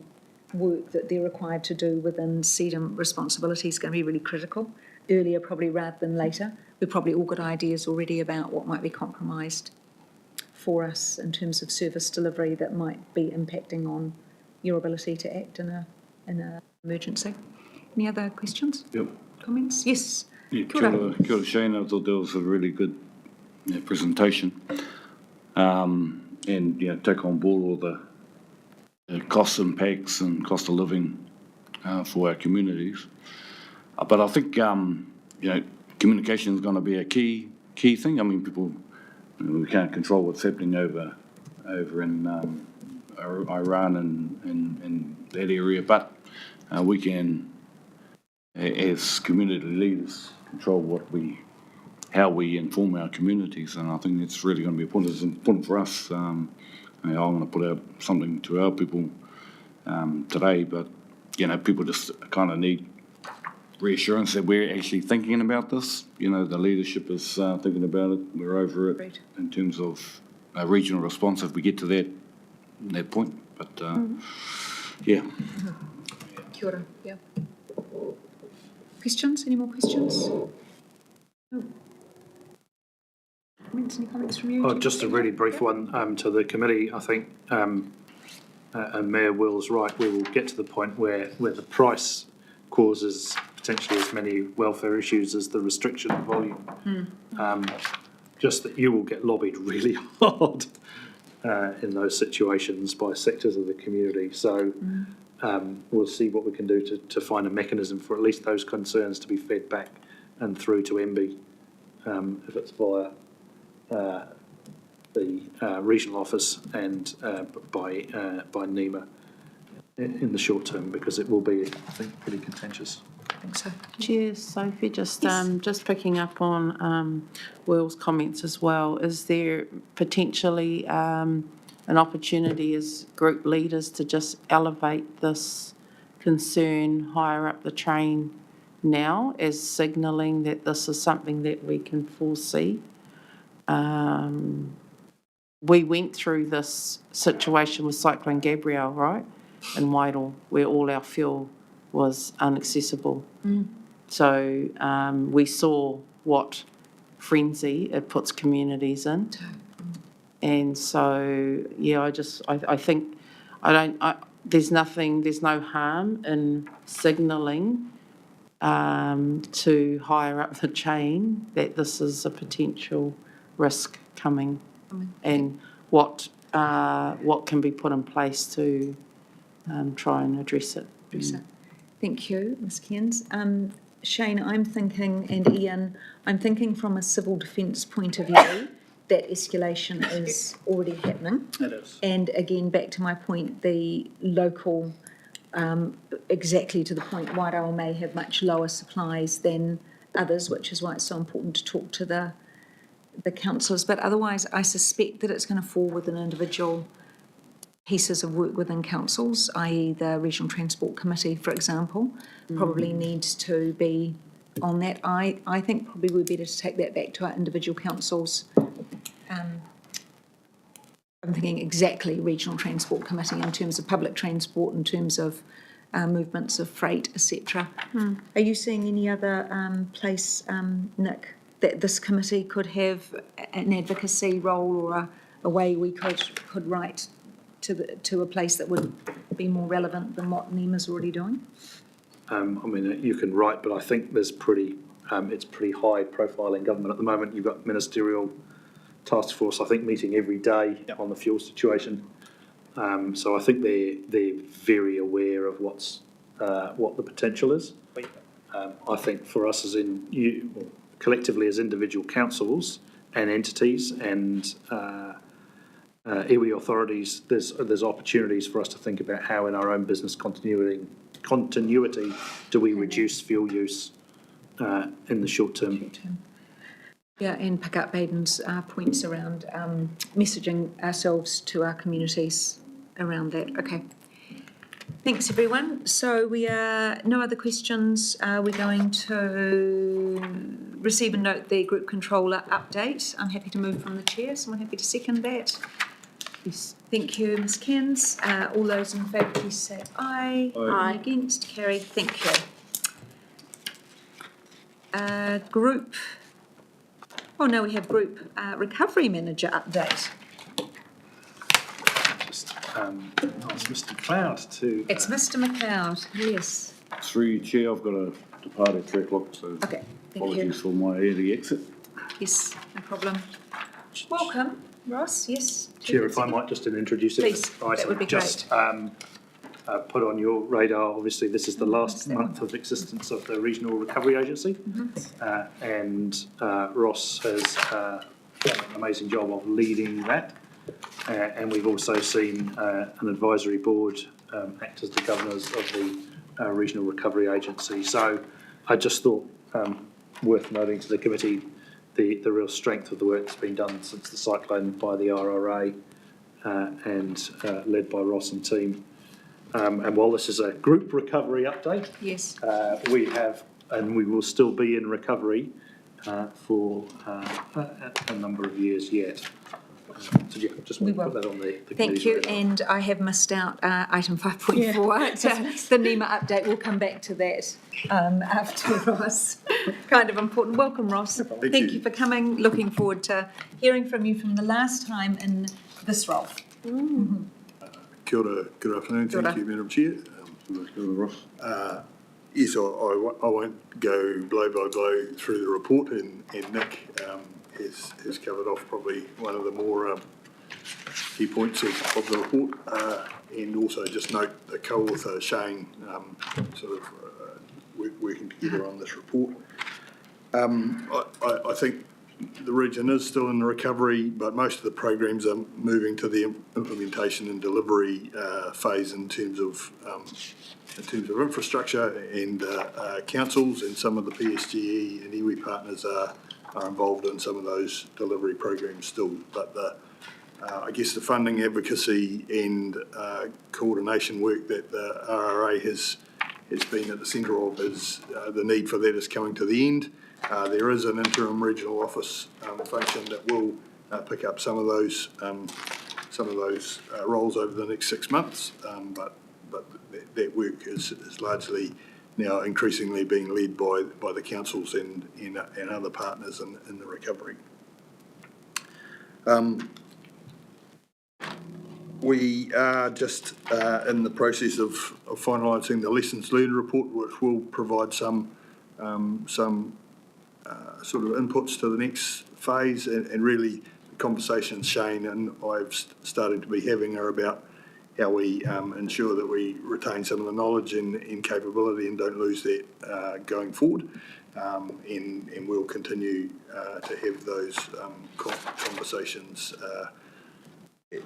[SPEAKER 1] work that they're required to do within CDEM responsibility is going to be really critical, earlier probably rather than later. We've probably all got ideas already about what might be compromised for us in terms of service delivery that might be impacting on your ability to act in an emergency. Any other questions?
[SPEAKER 2] Yep.
[SPEAKER 1] Comments? Yes.
[SPEAKER 2] Yeah, kia ora Shane. I thought that was a really good presentation. And, take on board all the cost impacts and cost of living for our communities. But I think, communication is going to be a key thing. I mean, people, we can't control what's happening over in Iran and that area, but we can, as community leaders, control how we inform our communities, and I think it's really going to be important. It's important for us. I'm going to put out something to our people today, but people just kind of need reassurance that we're actually thinking about this. The leadership is thinking about it. We're over it.
[SPEAKER 1] Great.
[SPEAKER 2] In terms of a regional response if we get to that point. But yeah.
[SPEAKER 1] Kia ora. Yeah. Questions? Any more questions? No. Any comments from you?
[SPEAKER 6] Just a really brief one to the committee. I think, and Mayor Will's right, we will get to the point where the price causes potentially as many welfare issues as the restriction of volume. Just that you will get lobbied really hard in those situations by sectors of the community. So we'll see what we can do to find a mechanism for at least those concerns to be fed back and through to MB, if it's via the regional office and by NEMA in the short term, because it will be, I think, pretty contentious.
[SPEAKER 1] I think so.
[SPEAKER 3] Cheers, Sophie. Just picking up on Will's comments as well. Is there potentially an opportunity as group leaders to just elevate this concern higher up the train now as signalling that this is something that we can foresee? We went through this situation with Cyclone Gabrielle, right, in Wairau, where all our fuel was inaccessible. So we saw what frenzy it puts communities in. And so, yeah, I think there's no harm in signalling to higher up the chain that this is a potential risk coming, and what can be put in place to try and address it.
[SPEAKER 1] Thank you, Ms. Cairns. Shane, I'm thinking, and Ian, I'm thinking from a civil defence point of view, that escalation is already happening.
[SPEAKER 10] It is.
[SPEAKER 1] And again, back to my point, the local, exactly to the point, Wairau may have much lower supplies than others, which is why it's so important to talk to the councillors. But otherwise, I suspect that it's going to fall within individual pieces of work within councils, i.e. the Regional Transport Committee, for example, probably needs to be on that. I think probably we're better to take that back to our individual councils. I'm thinking exactly Regional Transport Committee in terms of public transport, in terms of movements of freight, etc. Are you seeing any other place, Nick, that this committee could have an advocacy role or a way we could write to a place that would be more relevant than what NEMA's already doing?
[SPEAKER 6] I mean, you can write, but I think there's it's pretty high profile in government at the moment. You've got ministerial task force, I think, meeting every day on the fuel situation. So I think they're very aware of what the potential is. I think for us collectively as individual councils and entities and iwi authorities, there's opportunities for us to think about how in our own business continuity do we reduce fuel use in the short term.
[SPEAKER 1] Yeah, and pick up Baden's points around messaging ourselves to our communities around that. Okay. Thanks, everyone. So no other questions. We're going to receive and note the group controller update. I'm happy to move from the chair. Someone happy to second that? Yes. Thank you, Ms Cairns. All those in favour, please say aye.
[SPEAKER 2] Aye.
[SPEAKER 1] Any against? Carry. Thank you. Group. Oh, no, we have group recovery manager update.
[SPEAKER 6] Just ask Mr Cloud to.
[SPEAKER 1] It's Mr McLeod. Yes.
[SPEAKER 2] Through your chair, I've got to depart at 3 o'clock, so
[SPEAKER 1] Okay. Thank you.
[SPEAKER 2] apologies for my early exit.
[SPEAKER 1] Yes, no problem. Welcome, Ross. Yes.
[SPEAKER 6] Chair, if I might just introduce it.
[SPEAKER 1] Please, that would be
[SPEAKER 6] just, put on your radar, obviously, this is the last month of existence of the Regional Recovery Agency. And Ross has done an amazing job of leading that. And we've also seen an advisory board act as the governors of the Regional Recovery Agency. So I just thought worth noting to the committee the real strength of the work that's been done since the cyclone by the RRA and led by Ross and team. And while this is a group recovery update,
[SPEAKER 1] Yes.
[SPEAKER 6] we have, and we will still be in recovery for a number of years yet. So yeah, just want to put that on the
[SPEAKER 1] Thank
[SPEAKER 6] committee's
[SPEAKER 1] you,
[SPEAKER 6] radar.
[SPEAKER 1] and I have missed out item 5.4. The NEMA update, we'll come back to that after Ross. Kind of important. Welcome, Ross. Thank you for coming. Looking forward to hearing from you from the last time in this role.
[SPEAKER 11] Kia ora, good afternoon.
[SPEAKER 1] Kia ora.
[SPEAKER 11] Thank you, Madam Chair. Yes, I won't go blow by blow through the report, and Nick has covered off probably one of the more key points of the report, and also just note the co-author Shane working together on this report. I think the region is still in recovery, but most of the programs are moving to the implementation and delivery phase in terms of infrastructure, and councils and some of the PSGE and iwi partners are involved in some of those delivery programs still. But I guess the funding, advocacy and coordination work that the RRA has been at the centre of is the need for that is coming to the end. There is an interim regional office function that will pick up some of those roles over the next 6 months, but that work is largely now increasingly being led by the councils and other partners in the recovery. We are just in the process of finalising the lessons learned report, which will provide some sort of inputs to the next phase, and really the conversations Shane and I've started to be having are about how we ensure that we retain some of the knowledge and capability and don't lose that going forward. And we'll continue to have those conversations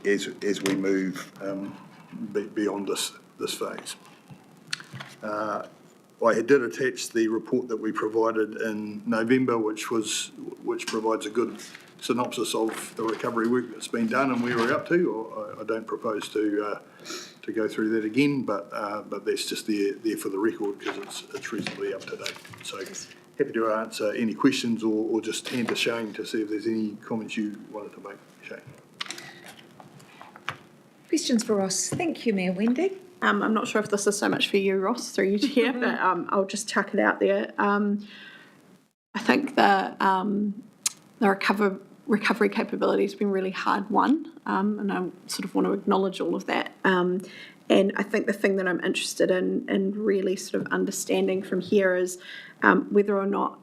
[SPEAKER 11] as we move beyond this phase. I did attach the report that we provided in November, which provides a good synopsis of the recovery work that's been done and where we're up to. I don't propose to go through that again, but that's just there for the record because it's reasonably up to date. So happy to answer any questions or just hand to Shane to see if there's any comments you wanted to make, Shane.
[SPEAKER 1] Questions for Ross. Thank you, Mayor Wendy.
[SPEAKER 4] I'm not sure if this is so much for you, Ross, through you, Chair, but I'll just chuck it out there. I think the recovery capability has been really hard won, and I sort of want to acknowledge all of that. And I think the thing that I'm interested in really sort of understanding from here is whether or not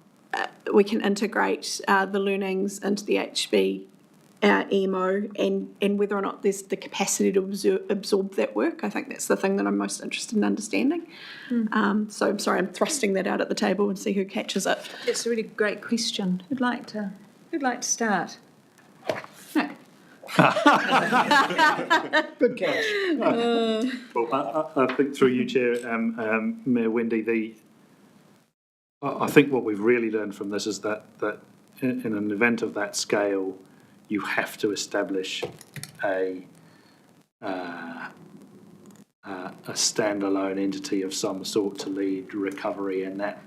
[SPEAKER 4] we can integrate the learnings into the HB EMO, and whether or not there's the capacity to absorb that work. I think that's the thing that I'm most interested in understanding. So I'm sorry, I'm thrusting that out at the table and see who catches it.
[SPEAKER 1] It's a really great question. Who'd like to start? No.
[SPEAKER 10] Good catch.
[SPEAKER 6] Well, I think through you, Chair, Mayor Wendy, I think what we've really learned from this is that in an event of that scale, you have to establish a a standalone entity of some sort to lead recovery, and that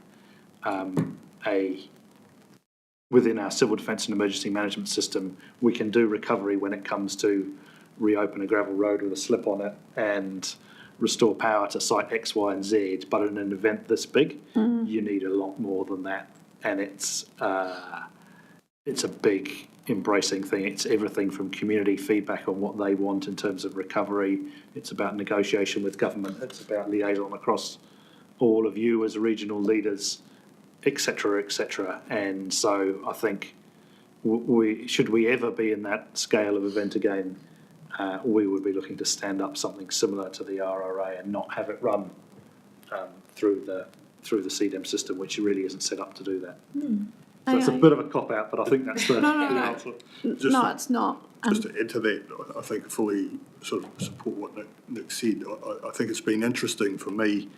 [SPEAKER 6] within our civil defence and emergency management system, we can do recovery when it comes to reopen a gravel road with a slip on it and restore power to site X, Y, and Z. But in an event this big, you need a lot more than that, and it's a big embracing thing. It's everything from community feedback on what they want in terms of recovery. It's about negotiation with government. It's about liaison across all of you as regional leaders, etc., etc. And so I think should we ever be in that scale of event again, we would be looking to stand up something similar to the RRA and not have it run through the CDEM system, which really isn't set up to do that. So it's a bit of a cop-out, but I think that's the answer.
[SPEAKER 4] No, it's not.
[SPEAKER 11] Just to add to that, I think fully sort of support what Nick said. I think it's been interesting for me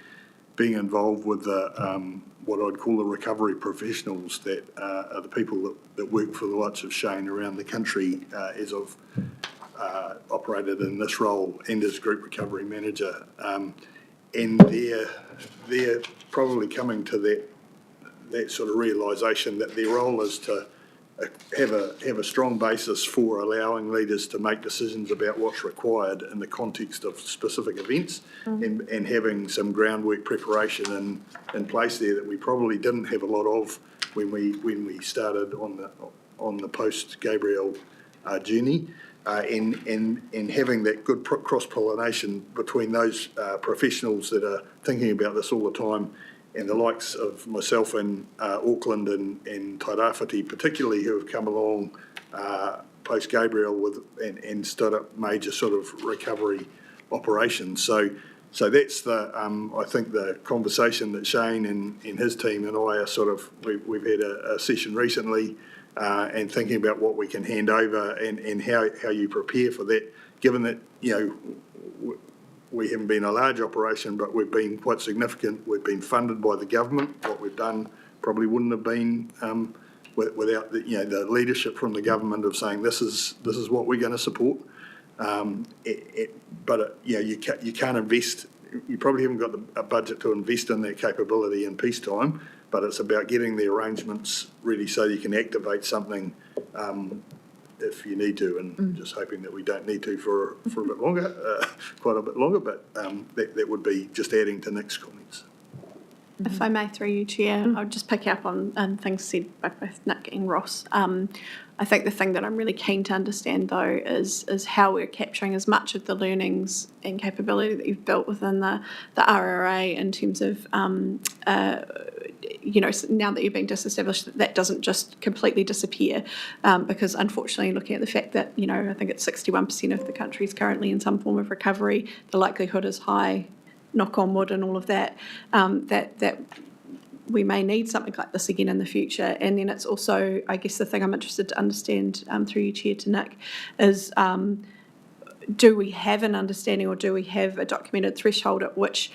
[SPEAKER 11] being involved with the, what I'd call the recovery professionals that are the people that work for the likes of Shane around the country as I've operated in this role and as group recovery manager. And they're probably coming to that sort of realisation that their role is to have a strong basis for allowing leaders to make decisions about what's required in the context of specific events, and having some groundwork preparation in place there that we probably didn't have a lot of when we started on the post Gabriel journey, and having that good cross-pollination between those professionals that are thinking about this all the time, and the likes of myself in Auckland and Tairāwhiti particularly, who have come along post-Gabriel and stood up major sort of recovery operations. So that's I think the conversation that Shane and his team and I are sort of, we've had a session recently and thinking about what we can hand over and how you prepare for that, given that, we haven't been a large operation, but we've been quite significant. We've been funded by the government. What we've done probably wouldn't have been without the leadership from the government of saying this is what we're going to support. But you can't invest. You probably haven't got a budget to invest in that capability in peacetime. But it's about getting the arrangements ready so you can activate something if you need to, and just hoping that we don't need to for a bit longer, quite a bit longer, but that would be just adding to Nick's comments.
[SPEAKER 4] If I may, through you, Chair, I'll just pick up on things said by both Nick and Ross. I think the thing that I'm really keen to understand, though, is how we're capturing as much of the learnings and capability that you've built within the RRA in terms of, now that you're being disestablished, that doesn't just completely disappear, because unfortunately, looking at the fact that, I think it's 61% of the country is currently in some form of recovery, the likelihood is high, knock on wood and all of that, that we may need something like this again in the future. And then it's also, I guess, the thing I'm interested to understand through you, Chair, to Nick, is do we have an understanding, or do we have a documented threshold at which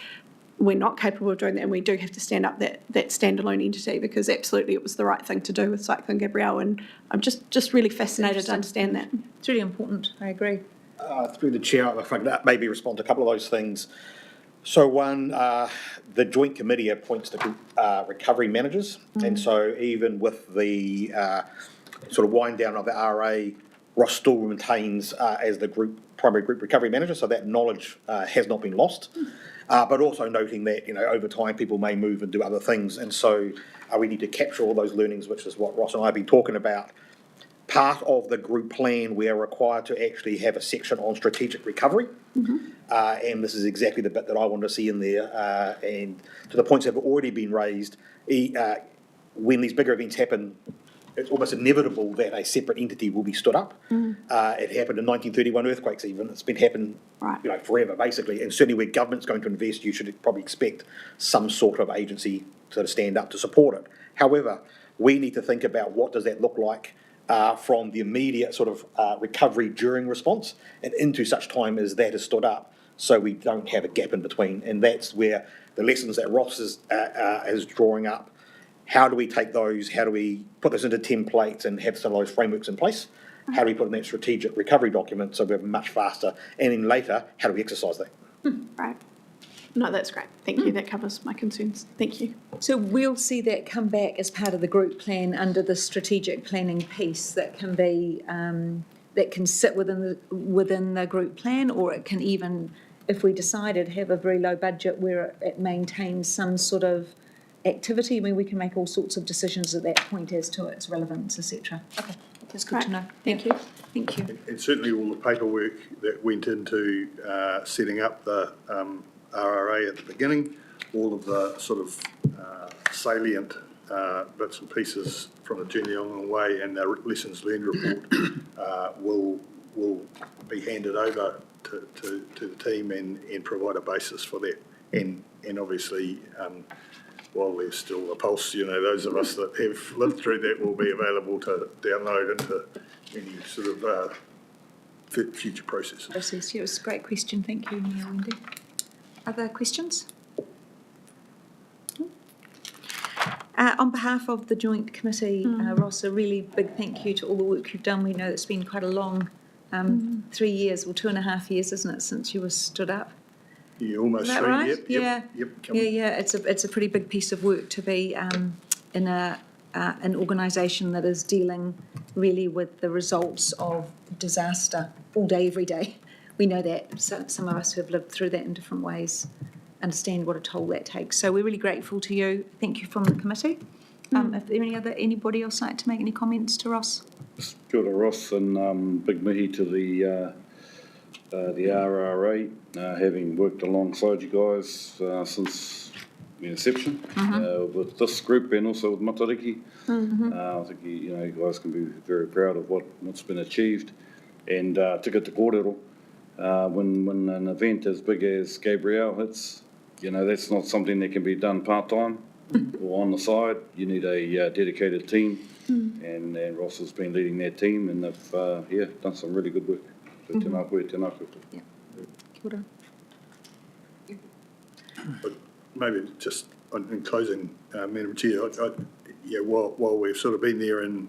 [SPEAKER 4] we're not capable of doing that and we do have to stand up that standalone entity? Because absolutely it was the right thing to do with Cyclone Gabrielle, and I'm just really fascinated to understand that.
[SPEAKER 1] It's really important, I agree.
[SPEAKER 5] Through the chair, if I could maybe respond to a couple of those things. So one, the joint committee appoints the recovery managers, and so even with the sort of wind down of the RA, Ross still maintains as the primary group recovery manager, so that knowledge has not been lost. But also noting that, over time people may move and do other things, and so we need to capture all those learnings, which is what Ross and I have been talking about. Part of the group plan, we are required to actually have a section on strategic recovery, and this is exactly the bit that I want to see in there, and to the points that have already been raised, when these bigger events happen, it's almost inevitable that a separate entity will be stood up. It happened in 1931 earthquakes even. It's been happening forever, basically, and certainly where government's going to invest, you should probably expect some sort of agency to stand up to support it. However, we need to think about what does that look like from the immediate sort of recovery during response and into such time as that is stood up, so we don't have a gap in between. And that's where the lessons that Ross is drawing up, how do we take those, how do we put this into templates and have some of those frameworks in place? How do we put in that strategic recovery document so we're much faster? And then later, how do we exercise that?
[SPEAKER 4] Right. No, that's great. Thank you. That covers my concerns. Thank you.
[SPEAKER 1] So we'll see that come back as part of the group plan under the strategic planning piece that can be, that can sit within the group plan, or it can even, if we decided, have a very low budget where it maintains some sort of activity. I mean, we can make all sorts of decisions at that point as to its relevance, etc. Okay, that's good to know. Thank you. Thank you.
[SPEAKER 11] And certainly all the paperwork that went into setting up the RRA at the beginning, all of the sort of salient bits and pieces from the journey along the way and the lessons learned report will be handed over to the team and provide a basis for that. And obviously, while there's still a pulse, you know, those of us that have lived through that will be available to download into any sort of future processes.
[SPEAKER 1] Yeah, it was a great question. Thank you, Neil, Wendy. Other questions? On behalf of the Joint Committee, Ross, a really big thank you to all the work you've done. We know it's been quite a long 3 years or 2.5 years, isn't it, since you were stood up?
[SPEAKER 11] Yeah, almost
[SPEAKER 1] Is that
[SPEAKER 11] 3.
[SPEAKER 1] right?
[SPEAKER 11] Yep.
[SPEAKER 1] Yeah. It's a pretty big piece of work to be in an organisation that is dealing really with the results of disaster all day, every day. We know that. So some of us who have lived through that in different ways understand what a toll that takes. So we're really grateful to you. Thank you from the committee. If there anybody else like to make any comments to Ross?
[SPEAKER 2] Kia ora, Ross, and big mihi to the RRA, having worked alongside you guys since the inception with this group and also with Matariki. I think you guys can be very proud of what's been achieved. And tika te kōrero, when an event as big as Gabrielle hits, that's not something that can be done part-time or on the side. You need a dedicated team, and Ross has been leading that team, and they've done some really good work. So tēnā koe, tēnā koe.
[SPEAKER 1] Yeah. Kia ora.
[SPEAKER 11] But maybe just in closing, Madam Chair, while we've sort of been there and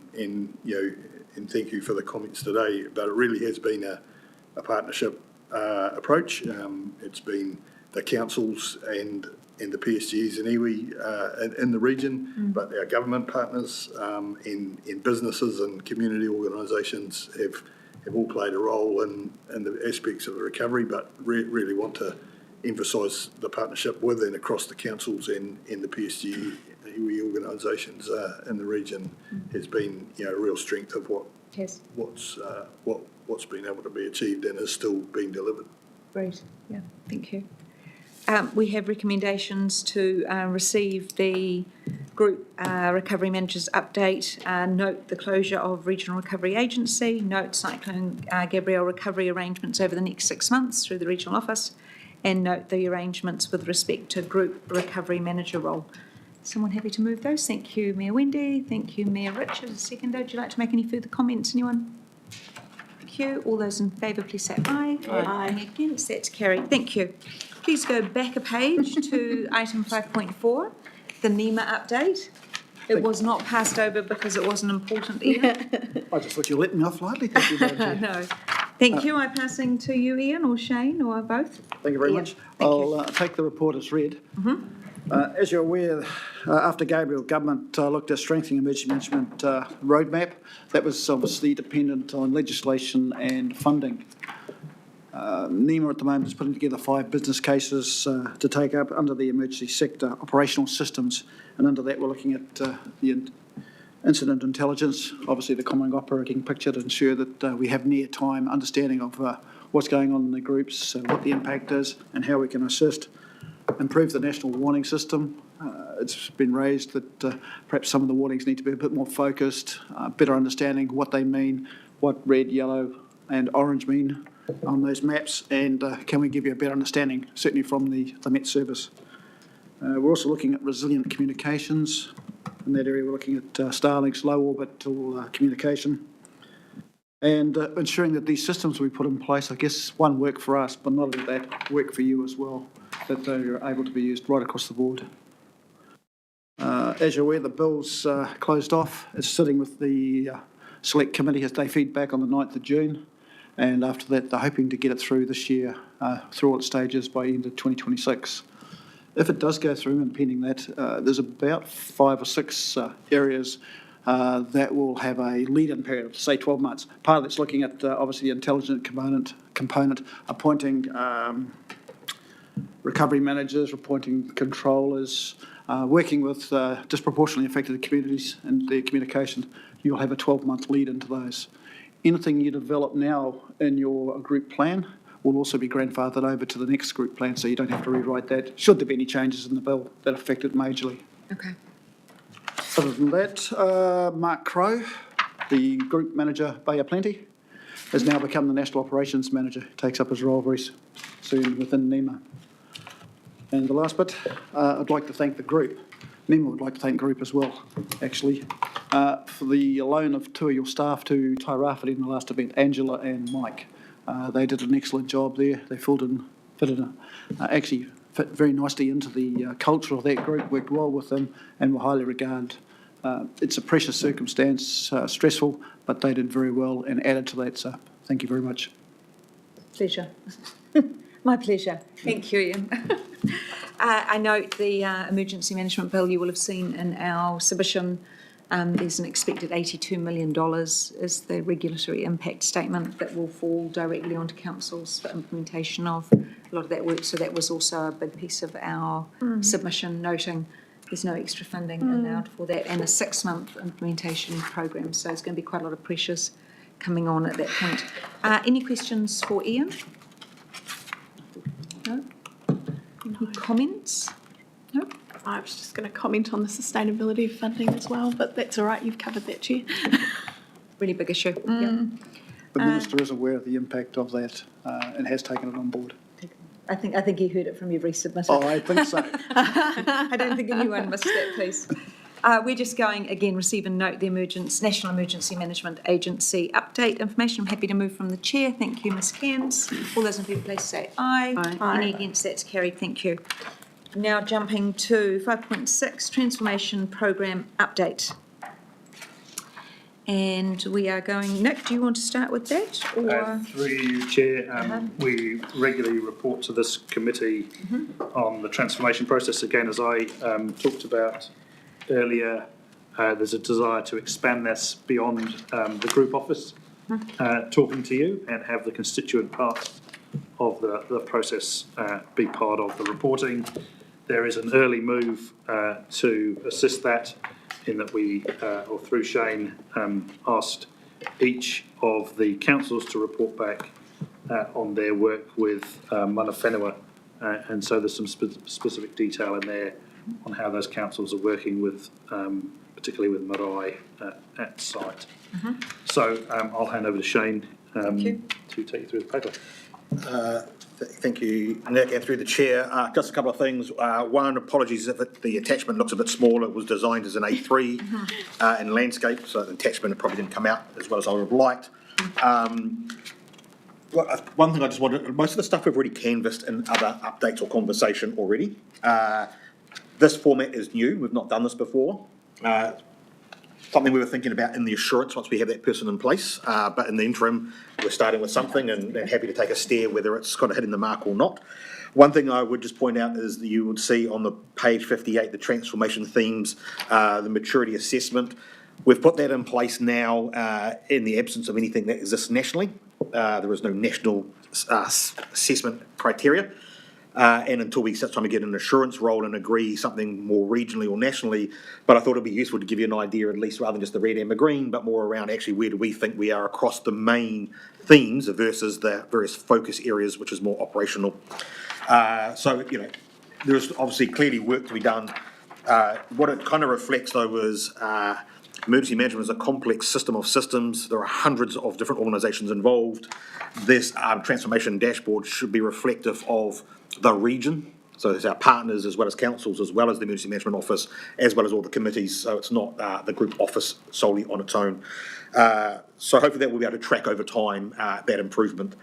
[SPEAKER 11] thank you for the comments today, but it really has been a partnership approach. It's been the councils and the PSGs and iwi in the region, but our government partners in businesses and community organisations have all played a role in the aspects of the recovery, but really want to emphasise the partnership with and across the councils and the PSG and iwi organisations in the region has been a real strength of what's been able to be achieved and is still being delivered.
[SPEAKER 1] Great. Yeah. Thank you. We have recommendations to receive the Group Recovery Managers update, note the closure of Regional Recovery Agency, note Cyclone Gabrielle recovery arrangements over the next 6 months through the Regional Office, and note the arrangements with respect to Group Recovery Manager role. Someone happy to move those? Thank you, Mayor Wendy. Thank you, Mayor Richard. Seconder, would you like to make any further comments, anyone? Thank you. All those in favour, please say aye.
[SPEAKER 4] Aye.
[SPEAKER 1] Any against? That's carried. Thank you. Please go back a page to item 5.4, the NEMA update. It was not passed over because it wasn't important either.
[SPEAKER 10] I just thought you let me off lightly. Thank you, Madam Chair.
[SPEAKER 1] No. Thank you. I'm passing to you, Ian, or Shane, or both.
[SPEAKER 10] Thank you very
[SPEAKER 1] Ian,
[SPEAKER 10] much.
[SPEAKER 1] thank
[SPEAKER 10] I'll take the report as read. As you're aware, after Gabriel, government looked at strengthening emergency management roadmap. That was obviously dependent on legislation and funding. NEMA at the moment is putting together 5 business cases to take up under the emergency sector operational systems, and under that we're looking at the incident intelligence, obviously the common operating picture to ensure that we have near-time understanding of what's going on in the groups, what the impact is and how we can assist, improve the national warning system. It's been raised that perhaps some of the warnings need to be a bit more focused, better understanding what they mean, what red, yellow and orange mean on those maps, and can we give you a better understanding, certainly from the Met Service. We're also looking at resilient communications. In that area, we're looking at Starlink's low orbital communication, and ensuring that these systems we put in place, I guess, one, work for us, but not only that, work for you as well, that they're able to be used right across the board. As you're aware, the bill's closed off. It's sitting with the Select Committee as they feed back on the 9th of June. And after that, they're hoping to get it through this year through all its stages by end of 2026. If it does go through, and pending that, there's about 5 or 6 areas that will have a lead-in period of, say, 12 months. Part of it's looking at, obviously, the intelligent component, appointing recovery managers, appointing controllers, working with disproportionately affected communities and their communication. You'll have a 12-month lead into those. Anything you develop now in your group plan will also be grandfathered over to the next group plan, so you don't have to rewrite that, should there be any changes in the bill that affect it majorly.
[SPEAKER 1] Okay.
[SPEAKER 10] Other than that, Mark Crowe, the Group Manager, Bay of Plenty, has now become the National Operations Manager, takes up his role very soon within NEMA. And the last bit, I'd like to thank the group. NEMA would like to thank the group as well, actually, for the loan of 2 of your staff to Tairāwhiti in the last event, Angela and Mike. They did an excellent job there. They actually fit very nicely into the culture of that group, worked well with them, and were highly regarded. It's a precious circumstance, stressful, but they did very well and added to that, so thank you very much.
[SPEAKER 1] Pleasure. My pleasure. Thank you, Ian. I note the emergency management bill you will have seen in our submission. There's an expected $82 million is the regulatory impact statement that will fall directly onto councils for implementation of a lot of that work. So that was also a big piece of our submission, noting there's no extra funding allowed for that, and a 6-month implementation program. So there's going to be quite a lot of pressures coming on at that point. Any questions for Ian? No? Any comments? No?
[SPEAKER 4] I was just going to comment on the sustainability funding as well, but that's all right, you've covered that, Chair.
[SPEAKER 1] Really big issue. Yeah.
[SPEAKER 10] The Minister is aware of the impact of that and has taken it on board.
[SPEAKER 1] I think he heard it from every submitter.
[SPEAKER 10] Oh, I think so.
[SPEAKER 1] I don't think anyone missed that piece. We're just going, again, receive and note the National Emergency Management Agency update information. I'm happy to move from the chair. Thank you, Ms Cairns. All those in favour, please say aye.
[SPEAKER 4] Aye.
[SPEAKER 1] Any against, that's carried. Thank you. Now jumping to 5.6, Transformation Programme Update. And we are going, Nick, do you want to start with that? Or
[SPEAKER 6] Through you, Chair, we regularly report to this committee on the transformation process. Again, as I talked about earlier, there's a desire to expand this beyond the group office, talking to you, and have the constituent part of the process be part of the reporting. There is an early move to assist that, in that we, or through Shane, asked each of the councils to report back on their work with mana whenua, and so there's some specific detail in there on how those councils are working with, particularly with marae at site. So I'll hand over to Shane to take you through the paper.
[SPEAKER 5] Thank you, Nick, and through the chair. Just a couple of things. One, apologies if the attachment looks a bit small. It was designed as an A3 in landscape, so the attachment probably didn't come out as well as I would have liked. One thing I just wanted, most of the stuff we've already canvassed in other updates or conversation already. This format is new. We've not done this before. Something we were thinking about in the assurance once we have that person in place, but in the interim we're starting with something and happy to take a steer whether it's kind of hitting the mark or not. One thing I would just point out is that you would see on the page 58 the transformation themes, the maturity assessment. We've put that in place now in the absence of anything that exists nationally. There is no national assessment criteria. And until we sit trying to get an assurance role and agree something more regionally or nationally, but I thought it'd be useful to give you an idea, at least rather than just the red, amber, green, but more around actually where do we think we are across the main themes versus the various focus areas, which is more operational. So, you know, there's obviously clearly work to be done. What it kind of reflects though is emergency management is a complex system of systems. There are hundreds of different organisations involved. This transformation dashboard should be reflective of the region. So there's our partners as well as councils, as well as the Emergency Management Office, as well as all the committees. So it's not the group office solely on its own. So hopefully that will be able to track over time that improvement.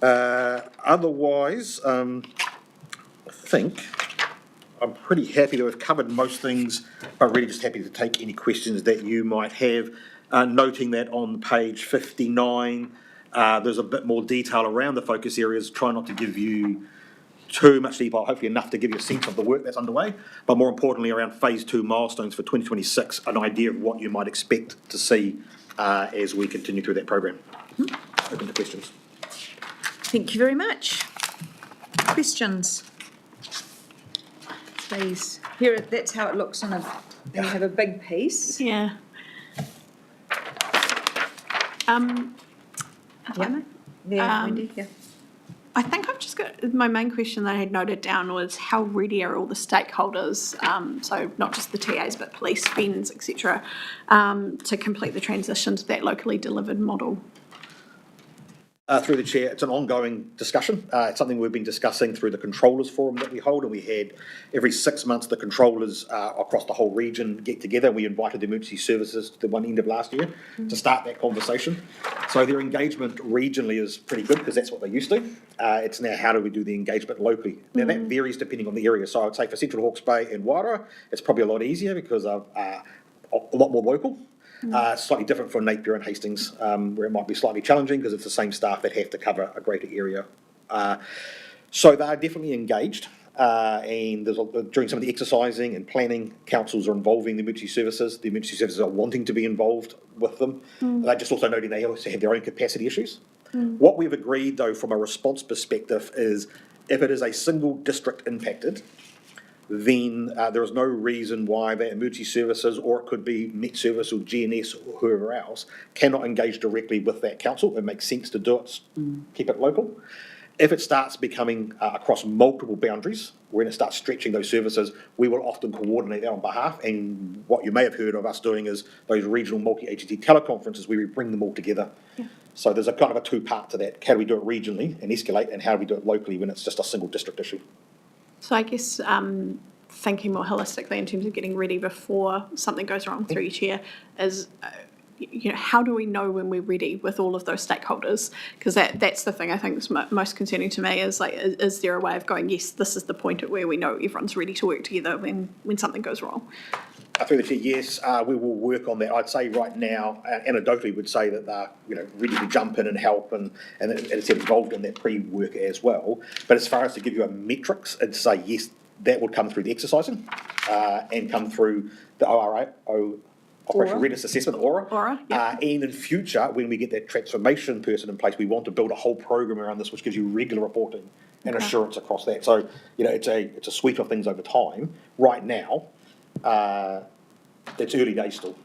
[SPEAKER 5] Otherwise, I think I'm pretty happy that we've covered most things, but really just happy to take any questions that you might have. Noting that on page 59, There's a bit more detail around the focus areas, try not to give you too much detail, hopefully enough to give you a sense of the work that's underway, but more importantly around phase 2 milestones for 2026, an idea of what you might expect to see as we continue through that program. Open to questions.
[SPEAKER 1] Thank you very much. Questions? Please. Here, that's how it looks on when you have a big piece.
[SPEAKER 4] Yeah.
[SPEAKER 1] Yeah. Yeah, Wendy, yeah.
[SPEAKER 4] I think I've just got, my main question that I had noted down was how ready are all the stakeholders, so not just the TAs but police, FENS, etc., to complete the transition to that locally delivered model?
[SPEAKER 5] Through the chair, it's an ongoing discussion. It's something we've been discussing through the controllers forum that we hold, and we had every 6 months the controllers across the whole region get together. We invited the emergency services to the one end of last year to start that conversation. So their engagement regionally is pretty good because that's what they're used to. It's now how do we do the engagement locally? Now that varies depending on the area. So I would say for Central Hawke's Bay and Wairoa, it's probably a lot easier because of a lot more local. Slightly different from Napier and Hastings, where it might be slightly challenging because it's the same staff that have to cover a greater area. So they're definitely engaged, and during some of the exercising and planning, councils are involving the emergency services. The emergency services are wanting to be involved with them. They're just also noting they also have their own capacity issues. What we've agreed, though, from a response perspective is if it is a single district impacted, then there is no reason why the emergency services, or it could be Met Service or GNS or whoever else, cannot engage directly with that council. It makes sense to do it, keep it local. If it starts becoming across multiple boundaries, when it starts stretching those services, we will often coordinate that on behalf. And what you may have heard of us doing is those regional multi-agency teleconferences where we bring them all together. Yeah. So there's a kind of a two-part to that. How do we do it regionally and escalate, and how do we do it locally when it's just a single district issue?
[SPEAKER 4] So I guess thinking more holistically in terms of getting ready before something goes wrong through each year is, how do we know when we're ready with all of those stakeholders? Because that's the thing I think is most concerning to me is is there a way of going, yes, this is the point at where we know everyone's ready to work together when something goes wrong?
[SPEAKER 5] Through the chair, yes, we will work on that. I'd say right now, anecdotally, would say that they're ready to jump in and help and it's involved in that pre-work as well. But as far as to give you a metrics and say yes, that would come through the exercising and come through the Operational Readiness Assessment, ORA. Yeah. And in future, when we get that transformation person in place, we want to build a whole program around this, which gives you regular reporting and assurance across that. So it's a suite of things over time. Right now, it's early days still.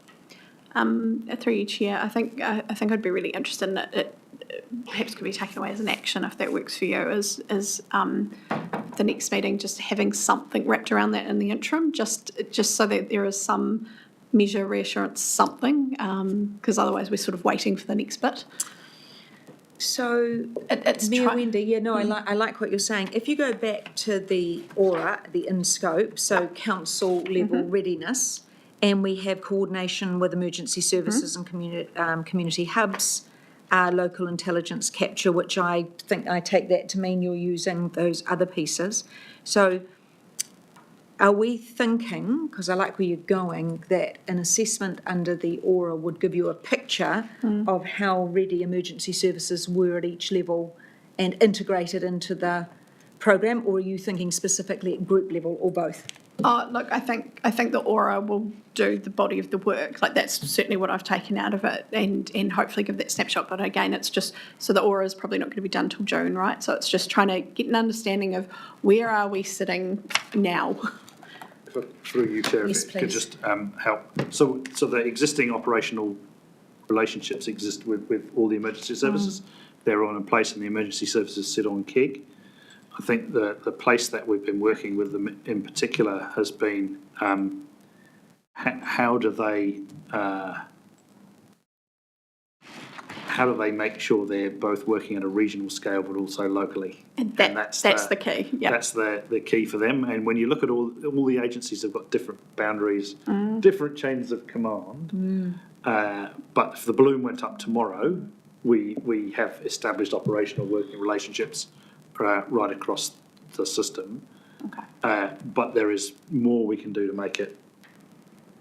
[SPEAKER 4] Through each year, I think I'd be really interested in it. Perhaps could be taken away as an action if that works for you. Is the next meeting just having something wrapped around that in the interim, just so that there is some measure, reassurance, something, because otherwise we're sort of waiting for the next bit.
[SPEAKER 1] So, Wendy, I like what you're saying. If you go back to the ORA, the in-scope, so council level readiness, and we have coordination with emergency services and community hubs, local intelligence capture, which I take that to mean you're using those other pieces. So are we thinking, because I like where you're going, that an assessment under the ORA would give you a picture of how ready emergency services were at each level and integrated into the program, or are you thinking specifically at group level, or both?
[SPEAKER 4] Look, I think the ORA will do the body of the work. Like that's certainly what I've taken out of it, and hopefully give that snapshot. But again, it's just so the ORA is probably not going to be done till June, right? So it's just trying to get an understanding of where are we sitting now.
[SPEAKER 6] Through you, Chair,
[SPEAKER 1] yes,
[SPEAKER 6] if it could just help. So the existing operational relationships exist with all the emergency services. They're all in place, and the emergency services sit on KEG. I think the place that we've been working with them in particular has been how do they make sure they're both working at a regional scale but also locally?
[SPEAKER 4] And that's the key. Yeah, that's
[SPEAKER 6] the key for them. And when you look at all the agencies have got different boundaries, different chains of command. But if the balloon went up tomorrow, we have established operational working relationships right across the system. Okay. But there is more we can do to make it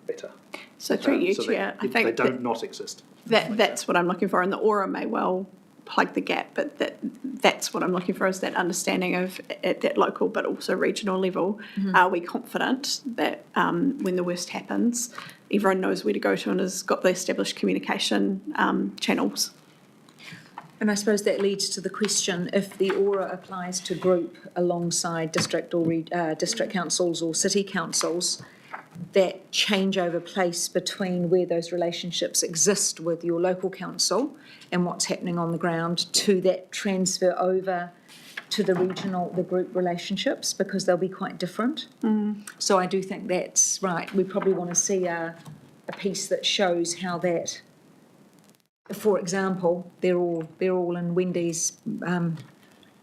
[SPEAKER 6] better.
[SPEAKER 4] So through you, Chair, I think
[SPEAKER 6] they don't not exist.
[SPEAKER 4] That's what I'm looking for, and the ORA may well plug the gap, but that's what I'm looking for, is that understanding of at that local but also regional level. Are we confident that when the worst happens, everyone knows where to go to and has got the established communication channels?
[SPEAKER 1] And I suppose that leads to the question, if the aura applies to group alongside district or district councils or city councils, that changeover place between where those relationships exist with your local council and what's happening on the ground to that transfer over to the group relationships, because they'll be quite different. So I do think that's right. We probably want to see a piece that shows how that, for example, they're all in Wendy's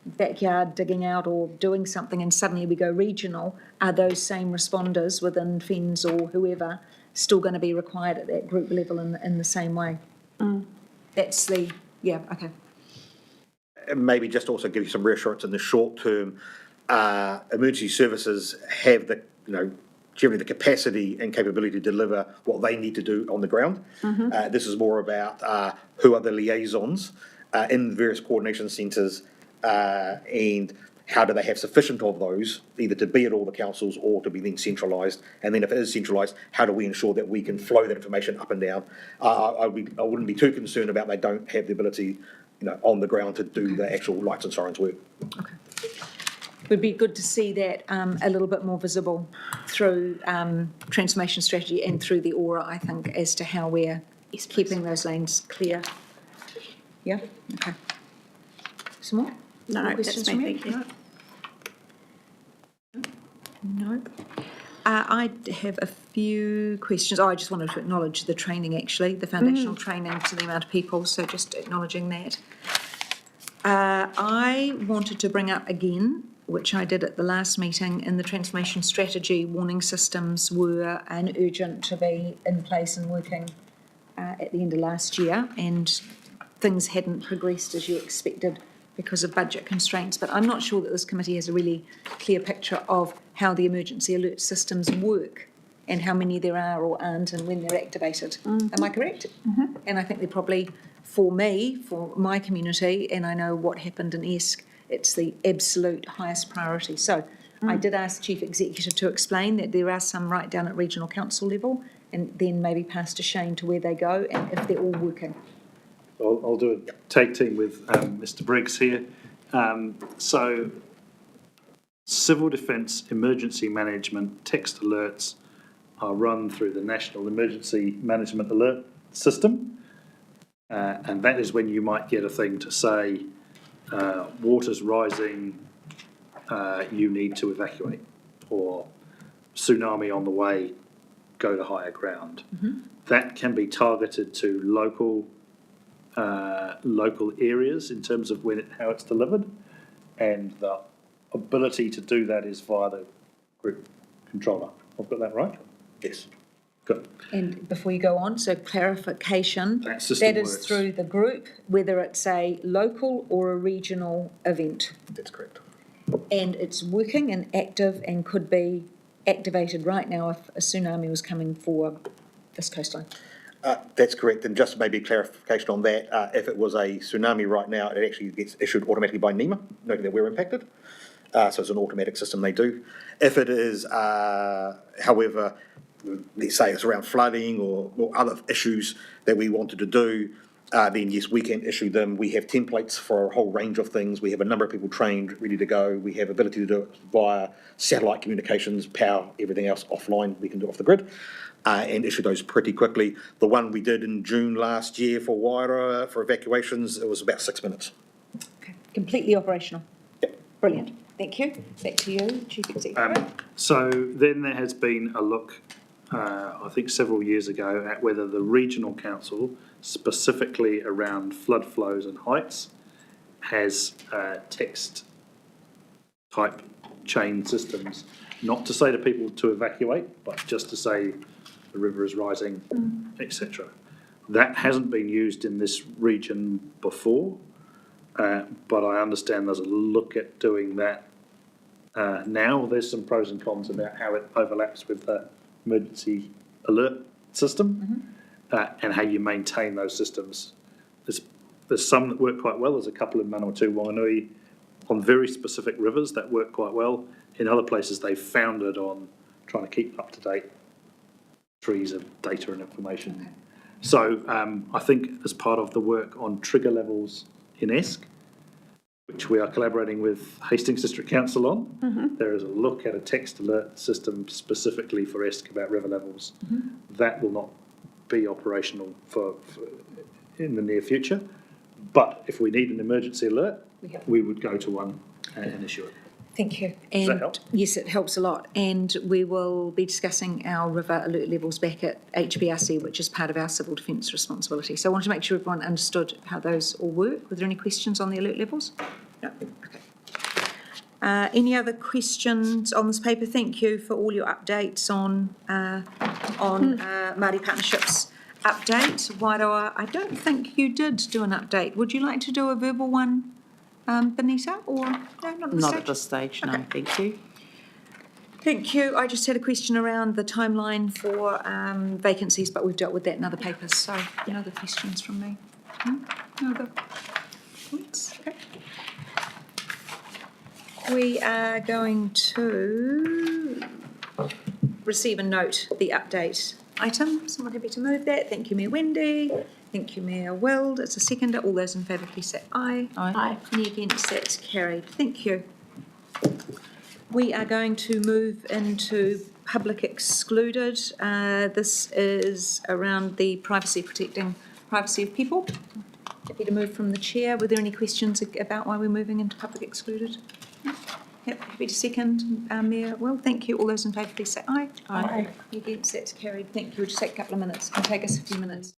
[SPEAKER 1] backyard digging out or doing something, and suddenly we go regional. Are those same responders within FENS or whoever still going to be required at that group level in the same way? That's the, yeah, okay.
[SPEAKER 5] And maybe just also give you some reassurance in the short term. Emergency services have generally the capacity and capability to deliver what they need to do on the ground. This is more about who are the liaisons in various coordination centres, and how do they have sufficient of those, either to be at all the councils or to be then centralised. And then if it is centralised, how do we ensure that we can flow that information up and down? I wouldn't be too concerned about they don't have the ability, on the ground to do the actual lights and sirens work.
[SPEAKER 1] Okay. It would be good to see that a little bit more visible through transformation strategy and through the aura, I think, as to how we're keeping those lanes clear. Yeah? Okay. Some more?
[SPEAKER 4] No,
[SPEAKER 1] questions
[SPEAKER 4] that's me,
[SPEAKER 1] from you?
[SPEAKER 4] thank you.
[SPEAKER 1] No. I have a few questions. I just wanted to acknowledge the training, actually, the foundational training to the amount of people, so just acknowledging that. I wanted to bring up again, which I did at the last meeting, in the transformation strategy, warning systems were an urgent to be in place and working at the end of last year, and things hadn't progressed as you expected because of budget constraints. But I'm not sure that this committee has a really clear picture of how the emergency alert systems work and how many there are or aren't and when they're activated. Am I correct? And I think they're probably, for me, for my community, and I know what happened in Esk, it's the absolute highest priority. So I did ask Chief Executive to explain that there are some right down at regional council level, and then maybe pass to Shane to where they go and if they're all working.
[SPEAKER 6] I'll do a tag team with Mr. Briggs here. So civil defence emergency management text alerts are run through the National Emergency Management Alert System. And that is when you might get a thing to say, water's rising, you need to evacuate, or tsunami on the way, go to higher ground. That can be targeted to local areas in terms of how it's delivered, and the ability to do that is via the group controller. I've got that right?
[SPEAKER 5] Yes.
[SPEAKER 6] Good.
[SPEAKER 1] And before you go on, so clarification,
[SPEAKER 6] That system
[SPEAKER 1] that is
[SPEAKER 6] works.
[SPEAKER 1] through the group, whether it's a local or a regional event.
[SPEAKER 5] That's correct.
[SPEAKER 1] And it's working and active and could be activated right now if a tsunami was coming for this coastline.
[SPEAKER 5] That's correct, and just maybe clarification on that, if it was a tsunami right now, it actually gets issued automatically by NEMA, noting that we're impacted. So it's an automatic system they do. If it is, however, let's say it's around flooding or other issues that we wanted to do, then yes, we can issue them. We have templates for a whole range of things. We have a number of people trained, ready to go. We have ability to do it via satellite communications, power, everything else offline. We can do it off the grid. And issue those pretty quickly. The one we did in June last year for Wairua, for evacuations, it was about 6 minutes.
[SPEAKER 1] Okay. Completely operational.
[SPEAKER 5] Yep.
[SPEAKER 1] Brilliant. Thank you. Back to you, Chief Executive.
[SPEAKER 6] So then there has been a look, I think several years ago, at whether the regional council, specifically around flood flows and heights, has text type chain systems, not to say to people to evacuate, but just to say the river is rising, etc. That hasn't been used in this region before, but I understand there's a look at doing that now. There's some pros and cons about how it overlaps with the emergency alert system, and how you maintain those systems. there's some that work quite well. There's a couple in Manawatu, Wanganui, on very specific rivers that work quite well. In other places, they've founded on trying to keep up to date trees and data and information. So I think as part of the work on trigger levels in ESC, which we are collaborating with Hastings District Council on, there is a look at a text alert system specifically for ESC about river levels. That will not be operational for in the near future. But if we need an emergency alert, we would go to one and issue it.
[SPEAKER 1] Thank you.
[SPEAKER 6] Does that
[SPEAKER 1] And
[SPEAKER 6] help?
[SPEAKER 1] yes, it helps a lot. And we will be discussing our river alert levels back at HBRC, which is part of our civil defence responsibility. So I wanted to make sure everyone understood how those all work. Were there any questions on the alert levels? No? Okay. Any other questions on this paper? Thank you for all your updates on Māori Partnerships update. Wairoa, I don't think you did do an update. Would you like to do a verbal one, Benita, or no, not at this
[SPEAKER 3] Not
[SPEAKER 1] stage?
[SPEAKER 3] at this stage, no,
[SPEAKER 1] Okay.
[SPEAKER 3] thank you.
[SPEAKER 1] Thank you. I just had a question around the timeline for vacancies, but we've dealt with that in other papers, so no other questions from me. No other points? Okay. We are going to receive and note the update item. Someone happy to move that? Thank you, Mayor Wendy. Thank you, Mayor Weld. It's a seconder. All those in favour, please say aye.
[SPEAKER 3] Aye.
[SPEAKER 1] Any against? That's carried. Thank you. We are going to move into public excluded. This is around the protecting privacy of people. Happy to move from the chair. Were there any questions about why we're moving into public excluded? Yep, happy to second, Mayor Weld. Thank you. All those in favour, please say aye.
[SPEAKER 3] Aye.
[SPEAKER 1] Any against? That's carried. Thank you. We'll just take a couple of minutes. It'll take us a few minutes.